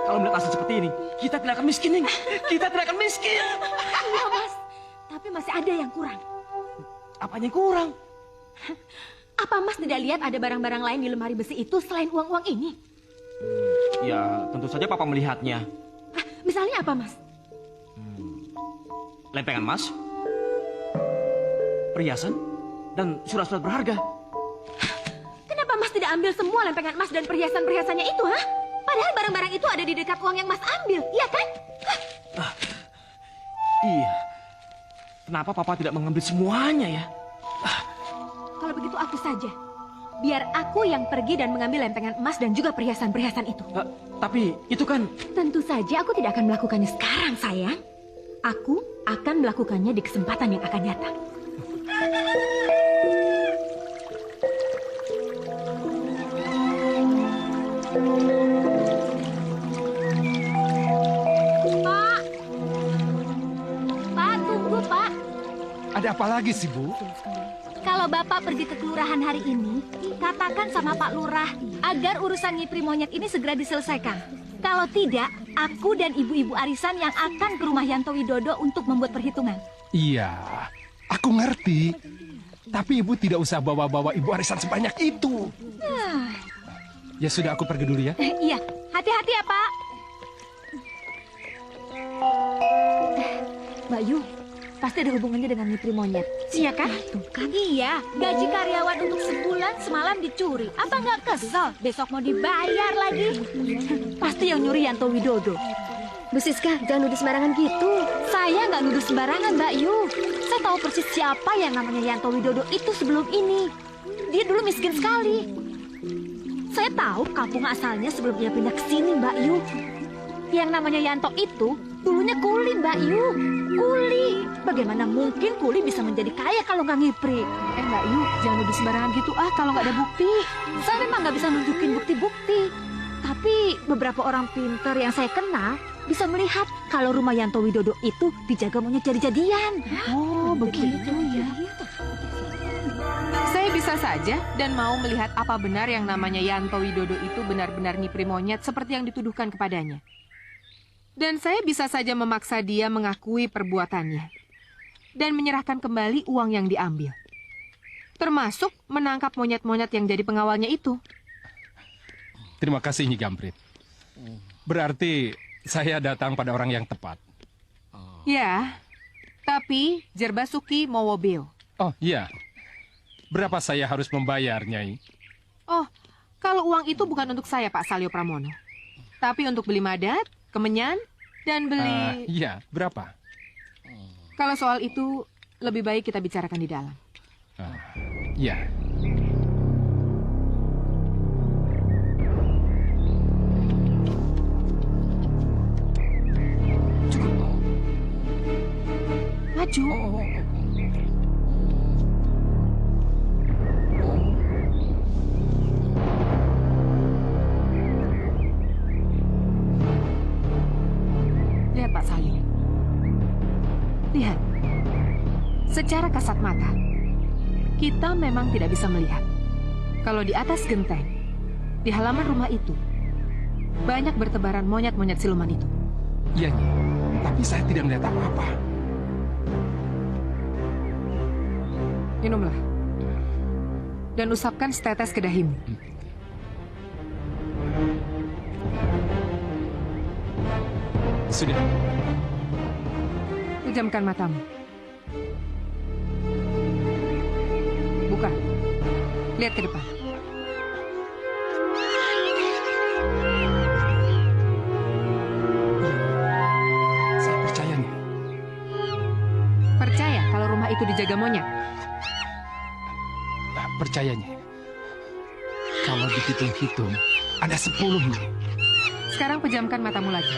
Kalau melihat hasil seperti ini, kita tidak akan miskin nih. Kita tidak akan miskin. Iya Mas, tapi masih ada yang kurang. Apanya yang kurang? Apa Mas tidak lihat ada barang-barang lain di lemari besi itu selain uang-uang ini? Ya, tentu saja papa melihatnya. Misalnya apa Mas? Lempengan emas, perhiasan, dan surat-surat berharga. Kenapa Mas tidak ambil semua lempengan emas dan perhiasan-perhiasannya itu, ha? Padahal barang-barang itu ada di dekat uang yang Mas ambil, iya kan? Iya. Kenapa papa tidak mengambil semuanya ya? Kalau begitu aku saja. Biar aku yang pergi dan mengambil lempengan emas dan juga perhiasan-perhiasan itu. Tapi itu kan... Tentu saja aku tidak akan melakukannya sekarang, sayang. Aku akan melakukannya di kesempatan yang akan datang. Pak! Pak, tunggu, Pak. Ada apa lagi sih, Bu? Kalau Bapak pergi ke kelurahan hari ini, katakan sama Pak Lurah agar urusan ngipri monyet ini segera diselesaikan. Kalau tidak, aku dan ibu-ibu arisan yang akan ke rumah Yanto Widodo untuk membuat perhitungan. Iya, aku ngerti. Tapi Ibu tidak usah bawa-bawa ibu arisan sebanyak itu. Ya sudah, aku pergi dulu ya. Iya, hati-hati ya, Pak. Mbak Yu, pasti ada hubungannya dengan ngipri monyet. Iya kan? Tuh kan. Iya, gaji karyawan untuk sebulan semalam dicuri. Apa nggak kesel? Besok mau dibayar lagi. Pasti yang nyuri Yanto Widodo. Bu Siska, jangan nuduh sembarangan gitu. Saya nggak nuduh sembarangan, Mbak Yu. Saya tahu persis siapa yang namanya Yanto Widodo itu sebelum ini. Dia dulu miskin sekali. Saya tahu kampung asalnya sebelum dia pindah ke sini, Mbak Yu. Yang namanya Yanto itu dulunya kuli, Mbak Yu. Kuli. Bagaimana mungkin kuli bisa menjadi kaya kalau nggak ngipri? Mbak Yu, jangan nuduh sembarangan gitu kalau nggak ada bukti. Saya memang nggak bisa nunjukin bukti-bukti. Tapi beberapa orang pinter yang saya kenal bisa melihat kalau rumah Yanto Widodo itu dijaga monyet jadi-jadian. Oh, begitu ya. Saya bisa saja dan mau melihat apa benar yang namanya Yanto Widodo itu benar-benar ngipri monyet seperti yang dituduhkan kepadanya. Dan saya bisa saja memaksa dia mengakui perbuatannya dan menyerahkan kembali uang yang diambil. Termasuk menangkap monyet-monyet yang jadi pengawalnya itu. Terima kasih, Nyi Gamprit. Berarti saya datang pada orang yang tepat. Ya, tapi Jerbasuki Mowobeo. Oh, iya. Berapa saya harus membayar, Nyai? Oh, kalau uang itu bukan untuk saya, Pak Salyo Pramono. Tapi untuk beli madat, kemenyan, dan beli... Iya, berapa? Kalau soal itu, lebih baik kita bicarakan di dalam. Iya. Maju. Lihat Pak Salyo. Lihat. Secara kasat mata, kita memang tidak bisa melihat. Kalau di atas genteng, di halaman rumah itu, banyak bertebaran monyet-monyet siluman itu. Iya, Nyi. Tapi saya tidak melihat apa-apa. Minumlah. Dan usapkan setetes ke dahimu. Sudah. Pejamkan matamu. Buka. Lihat ke depan. Saya percaya, Nyi. Percaya kalau rumah itu dijaga monyet? Percayanya. Kalau dihitung-hitung, ada 10, Nyi. Sekarang pejamkan matamu lagi.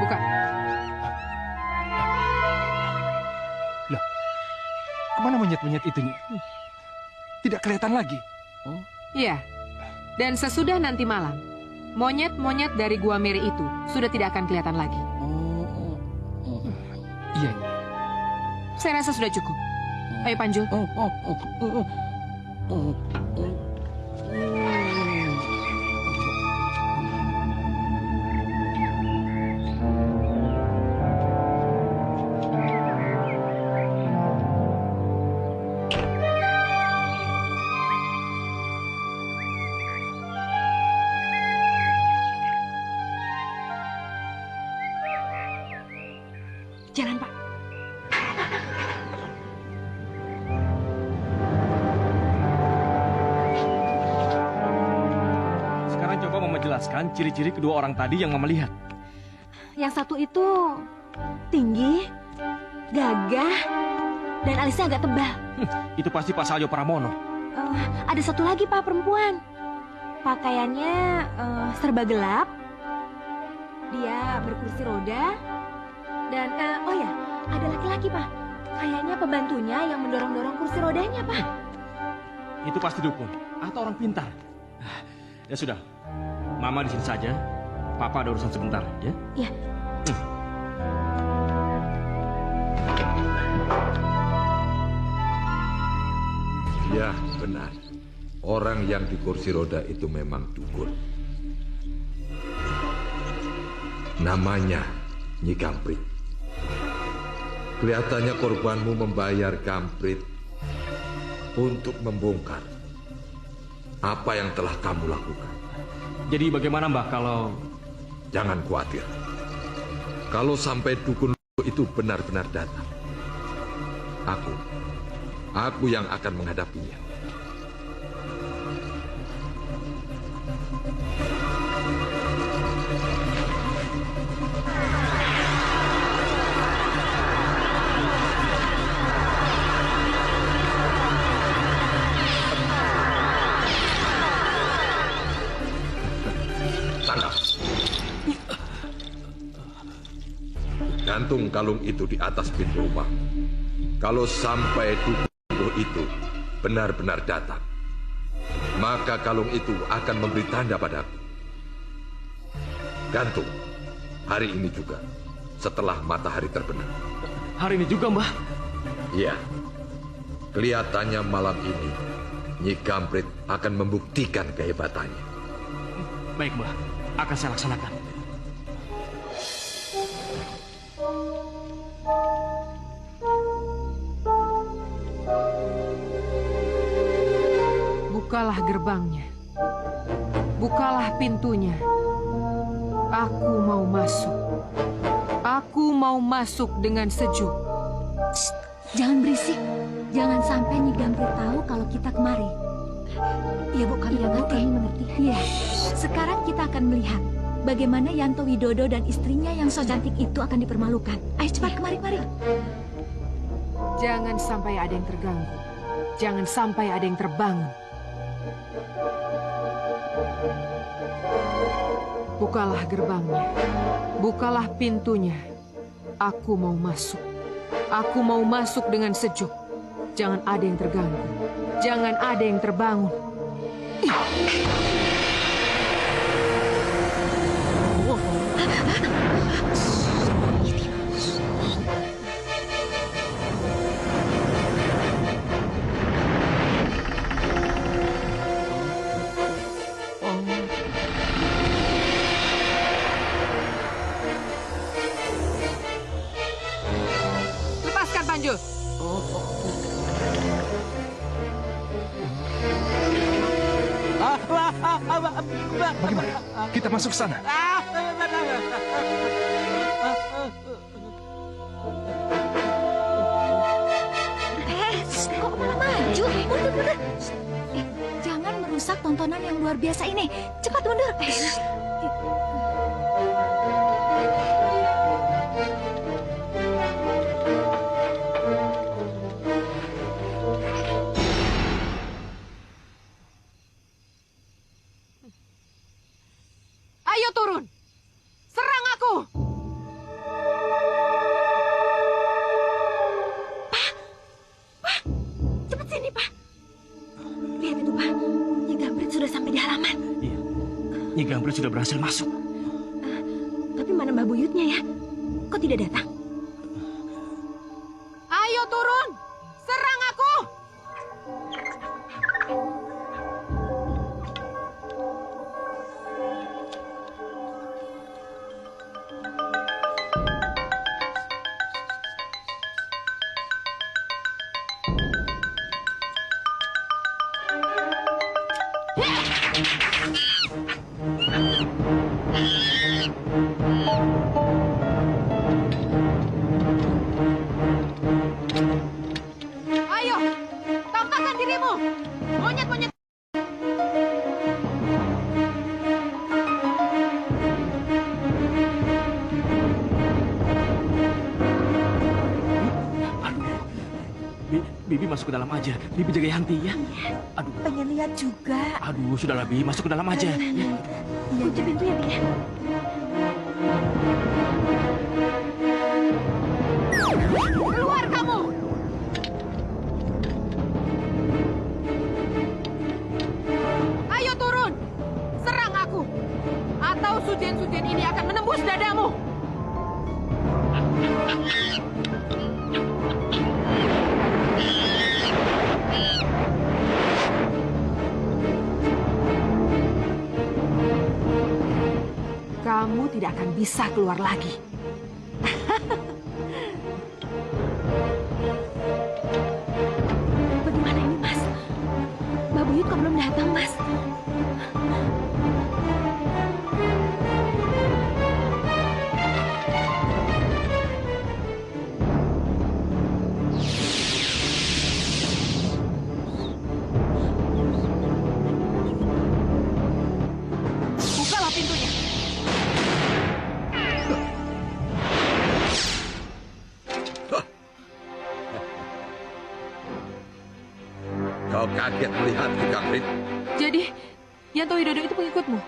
Buka. Loh, kemana monyet-monyet itu, Nyi? Tidak kelihatan lagi. Iya. Dan sesudah nanti malam, monyet-monyet dari Gua Meri itu sudah tidak akan kelihatan lagi. Iya, Nyi. Saya rasa sudah cukup. Ayo Panjul. Jalan, Pak. Sekarang coba Mama jelaskan ciri-ciri kedua orang tadi yang Mama lihat. Yang satu itu tinggi, gagah, dan alisnya agak tebal. Itu pasti Pak Salyo Pramono. Ada satu lagi, Pak, perempuan. Pakaiannya serba gelap. Dia berkursi roda. Dan, oh ya, ada laki-laki, Pak. Kayaknya pembantunya yang mendorong-dorong kursi rodanya, Pak. Itu pasti dukun atau orang pintar. Ya sudah, Mama di sini saja. Papa ada urusan sebentar, ya? Iya. Ya, benar. Orang yang di kursi roda itu memang dukun. Namanya Nyi Gamprit. Kelihatannya korbanmu membayar Gamprit untuk membongkar apa yang telah kamu lakukan. Jadi bagaimana, Mbah, kalau... Jangan khawatir. Kalau sampai dukun itu benar-benar datang, aku yang akan menghadapinya. Gantung kalung itu di atas pintu rumah. Kalau sampai dukun itu benar-benar datang, maka kalung itu akan memberi tanda padaku. Gantung hari ini juga, setelah matahari terbenam. Hari ini juga, Mbah? Iya. Kelihatannya malam ini Nyi Gamprit akan membuktikan kehebatannya. Baik, Mbah. Akan saya laksanakan. Bukalah gerbangnya. Bukalah pintunya. Aku mau masuk. Aku mau masuk dengan sejuk. Shh, jangan berisik. Jangan sampai Nyi Gamprit tahu kalau kita kemari. Iya, Bu, kami mengerti. Iya. Sekarang kita akan melihat bagaimana Yanto Widodo dan istrinya yang so cantik itu akan dipermalukan. Ayo cepat kemari. Jangan sampai ada yang terganggu. Jangan sampai ada yang terbangun. Bukalah gerbangnya. Bukalah pintunya. Aku mau masuk. Aku mau masuk dengan sejuk. Jangan ada yang terganggu. Jangan ada yang terbangun. Lepaskan Panjul. Bagaimana? Kita masuk ke sana. Kok malah maju? Mundur. Jangan merusak tontonan yang luar biasa ini. Cepat mundur. Ayo turun. Serang aku. Pak, cepat sini, Pak. Lihat itu, Pak. Nyi Gamprit sudah sampai di halaman. Iya, Nyi Gamprit sudah berhasil masuk. Tapi mana Mbah Buyutnya ya? Kok tidak datang? Ayo turun! Serang aku! Ayo, tampakkan dirimu, monyet-monyet. Bibi masuk ke dalam aja. Bibi jaga Yanti ya. Aduh. Pengen lihat juga. Aduh, sudahlah Bi, masuk ke dalam aja. Kunci pintu ya, Bi ya. Keluar kamu! Ayo turun! Serang aku! Atau sujen-sujen ini akan menembus dadamu! Kamu tidak akan bisa keluar lagi. Bagaimana ini, Mas? Mbak Buyut kok belum datang, Mas? Bukalah pintunya. Kau kaget melihatku, Kangrit. Jadi, Yanto Widodo itu pengikutmu?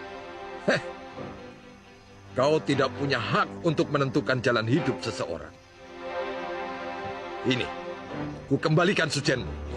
Kau tidak punya hak untuk menentukan jalan hidup seseorang. Ini, ku kembalikan sujenmu.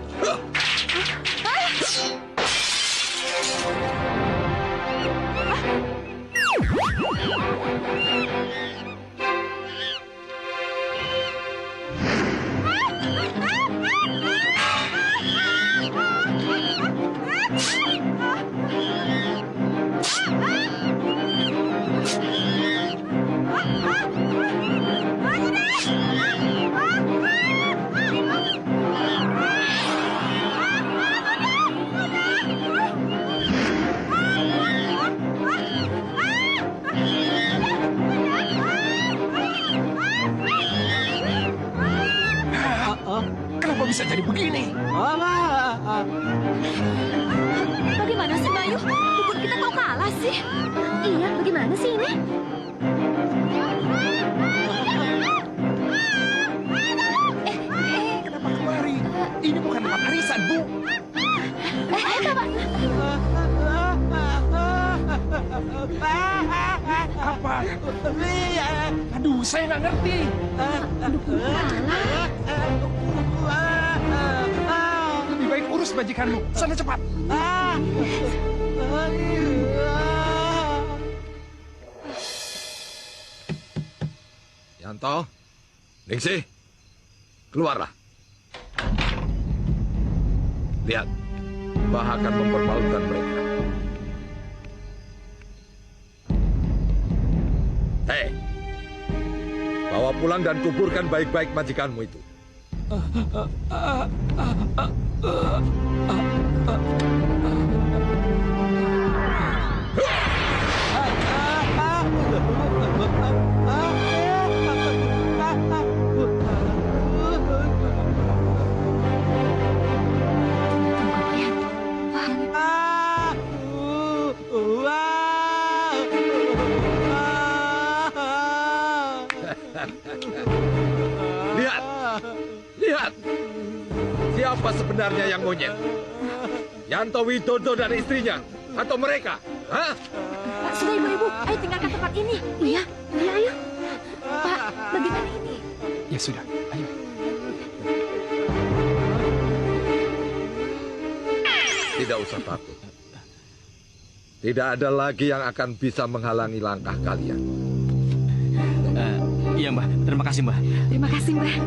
Kenapa bisa jadi begini? Bagaimana sih, Bayu? Dukun kita kok kalah sih? Iya, bagaimana sih ini? Kenapa kemari? Ini bukan tempat arisan, Bu. Apa? Aduh, saya nggak ngerti. Lebih baik urus majikanmu. Sana cepat. Yanto, Ningsih, keluarlah. Lihat, Mbah akan mempermalukan mereka. Hei, bawa pulang dan kuburkan baik-baik majikanmu itu. Lihat, lihat. Siapa sebenarnya yang monyet? Yanto Widodo dan istrinya? Atau mereka? Hah? Pak, sudah ibu-ibu, ayo tinggalkan tempat ini. Iya, iya, ayo. Pak, bagaimana ini? Ya sudah, ayo. Tidak usah takut. Tidak ada lagi yang akan bisa menghalangi langkah kalian. Iya, Mbah. Terima kasih, Mbah. Terima kasih, Mbak.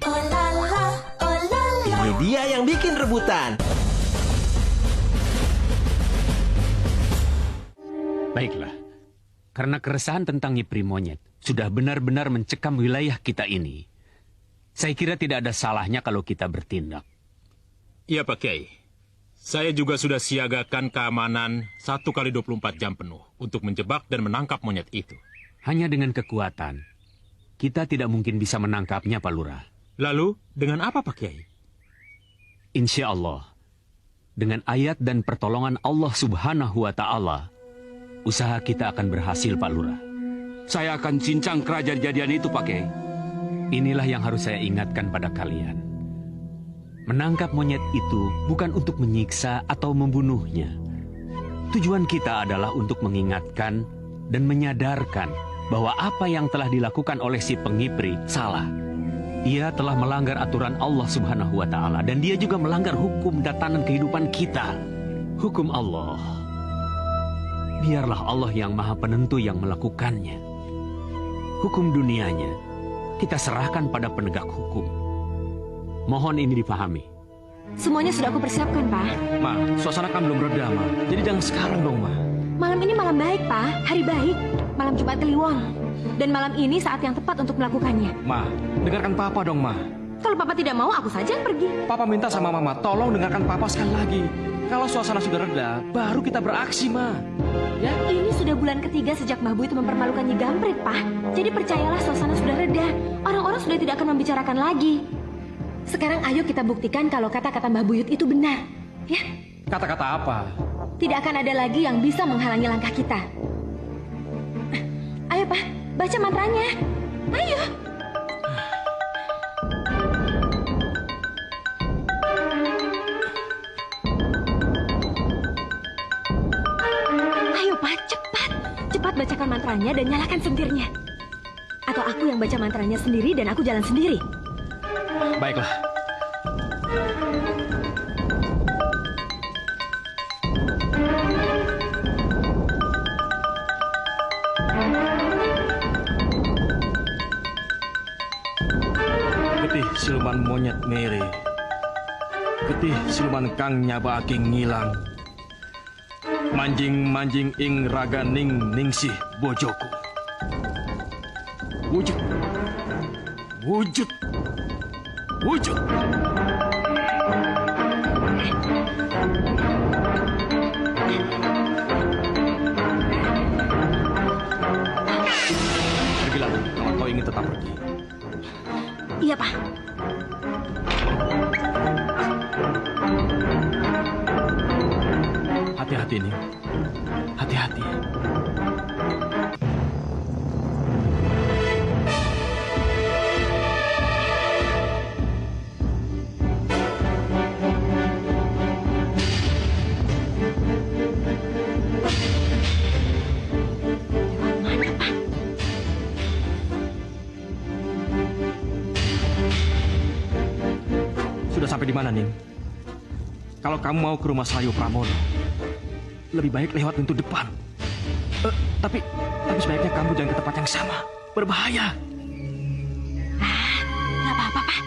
Oh la la. Ini dia yang bikin rebutan. Baiklah, karena keresahan tentang Nyi Primonyet sudah benar-benar mencekam wilayah kita ini, saya kira tidak ada salahnya kalau kita bertindak. Iya Pak Kiai, saya juga sudah siagakan keamanan 1x24 jam penuh untuk menjebak dan menangkap monyet itu. Hanya dengan kekuatan, kita tidak mungkin bisa menangkapnya, Pak Lurah. Lalu, dengan apa Pak Kiai? Insya Allah, dengan ayat dan pertolongan Allah Subhanahu wa Ta'ala, usaha kita akan berhasil, Pak Lurah. Saya akan cincang kerajaan jadian itu, Pak Kiai. Inilah yang harus saya ingatkan pada kalian. Menangkap monyet itu bukan untuk menyiksa atau membunuhnya. Tujuan kita adalah untuk mengingatkan dan menyadarkan bahwa apa yang telah dilakukan oleh si pengipri salah. Ia telah melanggar aturan Allah Subhanahu wa Ta'ala dan dia juga melanggar hukum tatanan kehidupan kita. Hukum Allah. Biarlah Allah yang Maha Penentu yang melakukannya. Hukum dunianya kita serahkan pada penegak hukum. Mohon ini dipahami. Semuanya sudah aku persiapkan, Pak. Ma, suasana kan belum reda, Ma. Jadi jangan sekarang dong, Ma. Malam ini malam baik, Pak. Hari baik. Malam Jumat Kliwon. Dan malam ini saat yang tepat untuk melakukannya. Ma, dengarkan Papa dong, Ma. Kalau Papa tidak mau, aku saja yang pergi. Papa minta sama Mama, tolong dengarkan Papa sekali lagi. Kalau suasana sudah reda, baru kita beraksi, Ma. Ya? Ini sudah bulan ketiga sejak Mbah Bu itu mempermalukan Nyi Gamprit, Pak. Jadi percayalah suasana sudah reda. Orang-orang sudah tidak akan membicarakan lagi. Sekarang ayo kita buktikan kalau kata-kata Mbah Buyut itu benar. Ya? Kata-kata apa? Tidak akan ada lagi yang bisa menghalangi langkah kita. Ayo, Pak. Baca mantranya. Ayo. Ayo, Pak. Cepat. Cepat bacakan mantranya dan nyalakan sentirnya. Atau aku yang baca mantranya sendiri dan aku jalan sendiri. Baiklah. Getih siluman monyet mere. Getih siluman kang nyaba aking ngilang. Manjing-manjing ing raga ning ningsih bojoku. Wujud. Wujud. Wujud. Pergilah kalau kau ingin tetap pergi. Iya, Pak. Hati-hati nih. Hati-hati. Sudah sampai di mana, Ning? Kalau kamu mau ke rumah Slayo Pramono, lebih baik lewat pintu depan. Tapi sebaiknya kamu jangan ke tempat yang sama. Berbahaya. Nggak apa-apa, Pak.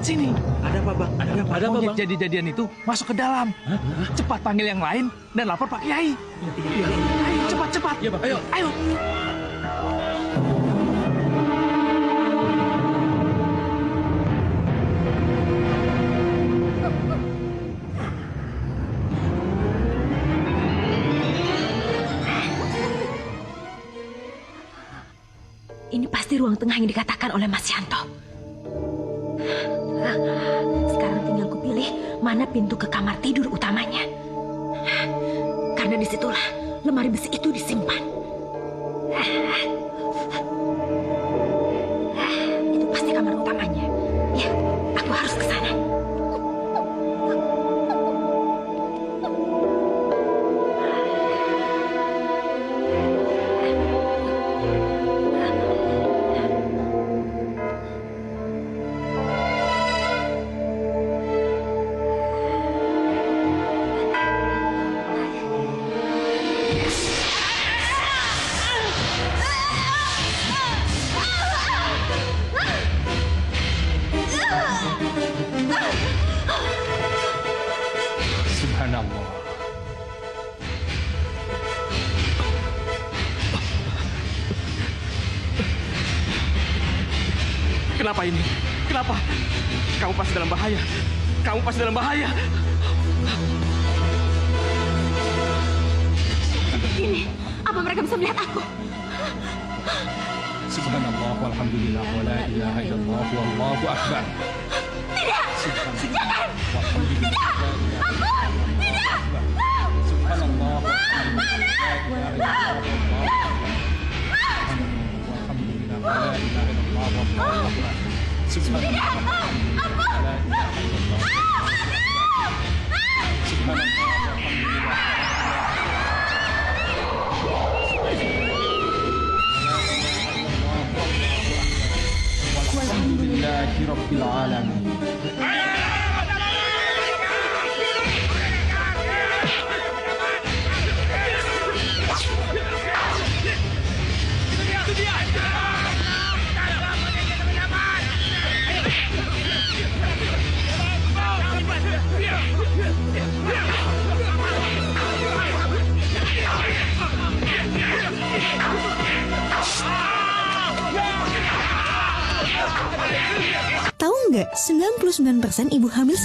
Sini. Ada apa, Bang? Ada apa, Bang? Jadi-jadian itu masuk ke dalam. Cepat panggil yang lain dan lapor Pak Kiai. Iya. Ayo, cepat. Iya, Bang. Ayo. Ini pasti ruang tengah yang dikatakan oleh Mas Yanto. Sekarang tinggal kupilih mana pintu ke kamar tidur utamanya. Karena disitulah lemari besi itu disimpan. Itu pasti kamar utamanya. Ya, aku harus ke sana. Subhanallah. Kenapa ini? Kenapa? Kamu pasti dalam bahaya. Kamu pasti dalam bahaya. Ini, apa mereka bisa melihat aku? Subhanallah walhamdulillah wa la ilaha illallah wallahu akbar. Tidak! Jangan! Tidak! Ampun! Tidak! Subhanallah. Walhamdulillahi rabbil alamin. Tahu nggak, 99% ibu hamil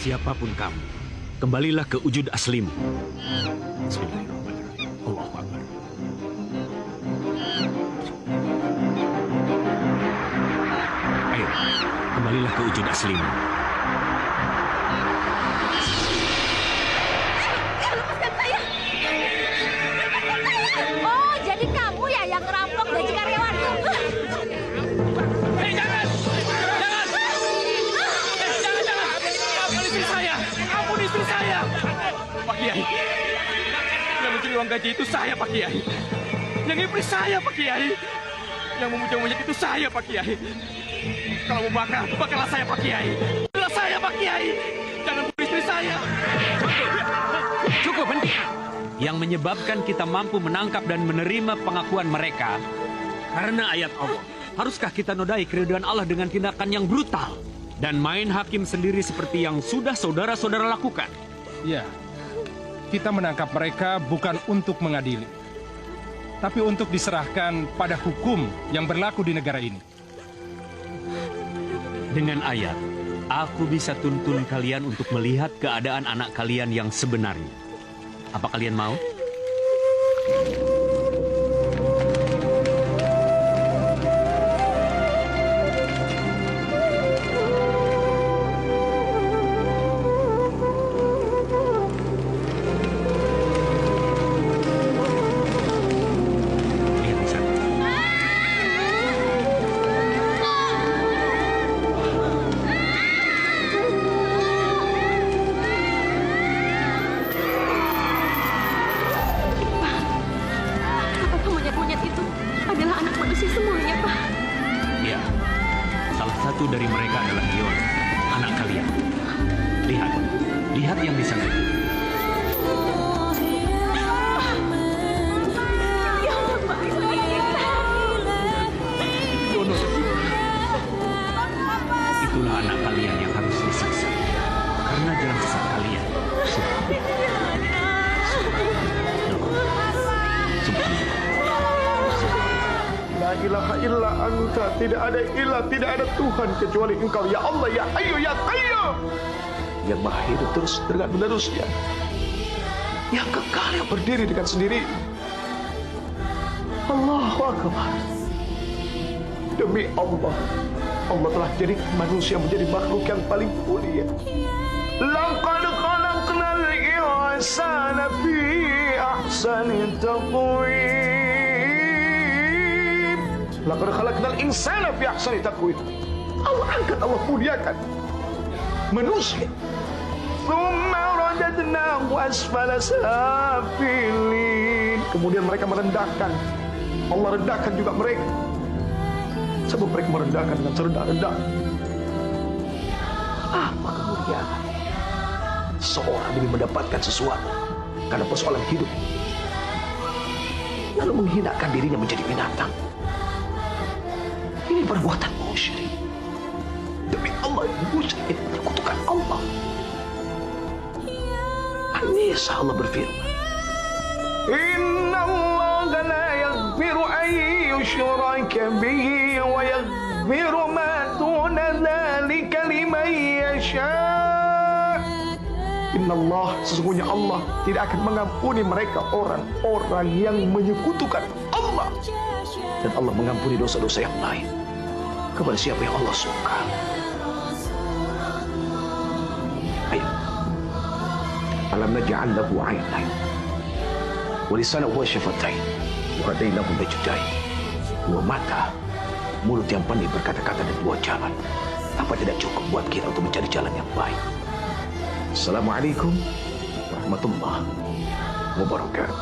Siapapun kamu, kembalilah ke wujud aslimu. Bismillahirrahmanirrahim. Allahu Akbar. Ayo, kembalilah ke wujud aslimu. Lepaskan saya! Lepaskan saya! Oh, jadi kamu ya yang ngerampok gaji karyawanku? Jangan! Istri saya! Ampun istri saya! Pak Kiai, yang mencuri uang gaji itu saya, Pak Kiai. Yang iblis saya, Pak Kiai. Yang memuja monyet itu saya, Pak Kiai. Kalau mau bakar, bakarlah saya, Pak Kiai. Itulah saya, Pak Kiai. Jangan bunuh istri saya. Cukup, henti. Yang menyebabkan kita mampu menangkap dan menerima pengakuan mereka karena ayat Allah. Haruskah kita nodai keridhaan Allah dengan tindakan yang brutal dan main hakim sendiri seperti yang sudah saudara-saudara lakukan? Ya, kita menangkap mereka bukan untuk mengadili, tapi untuk diserahkan pada hukum yang berlaku di negara ini. Dengan ayat, aku bisa tuntun kalian untuk melihat keadaan anak kalian yang sebenarnya. Apa kalian mau? Satu dari mereka adalah Dion, anak kalian. Lihat yang di sana. Ya Allah, Pak. La ilaha illa anta, tidak ada ilah, tidak ada Tuhan kecuali Engkau ya Allah ya Hayyu ya Qayyum. Yang maha hidup terus dengan menerusnya. Yang kekal yang berdiri dengan sendiri. Allahu Akbar. Demi Allah, Allah telah jadikan manusia menjadi makhluk yang paling mulia. Laqad khalaqnal insana fi ahsani taqwim. Laqad khalaqnal insana fi ahsani taqwim. Allah angkat, Allah muliakan manusia. Tsumma radadnahu asfala safilin. Kemudian mereka merendahkan. Allah rendahkan juga mereka. Sebab mereka merendahkan dengan serendah-rendah. Apa kemuliaan? Seorang demi mendapatkan sesuatu karena persoalan hidup, lalu menghinakan dirinya menjadi binatang. Ini perbuatan musyrik. Demi Allah, musyrik itu menyekutukan Allah. An-Nisa Allah berfirman, Inna Allah la yaghfiru an yushraka bihi wa yaghfiru ma duna dzalika liman yasha. Inna Allah, sesungguhnya Allah tidak akan mengampuni mereka orang-orang yang menyekutukan Allah. Dan Allah mengampuni dosa-dosa yang lain kepada siapa yang Allah suka. Ayo. Alam naj'al lahu 'aynayn wa lisanan wa syafatayn wa hadainahu najdayn. Dua mata, mulut yang pandai berkata-kata dan dua jalan. Apa tidak cukup buat kita untuk mencari jalan yang baik? Assalamualaikum warahmatullahi wabarakatuh.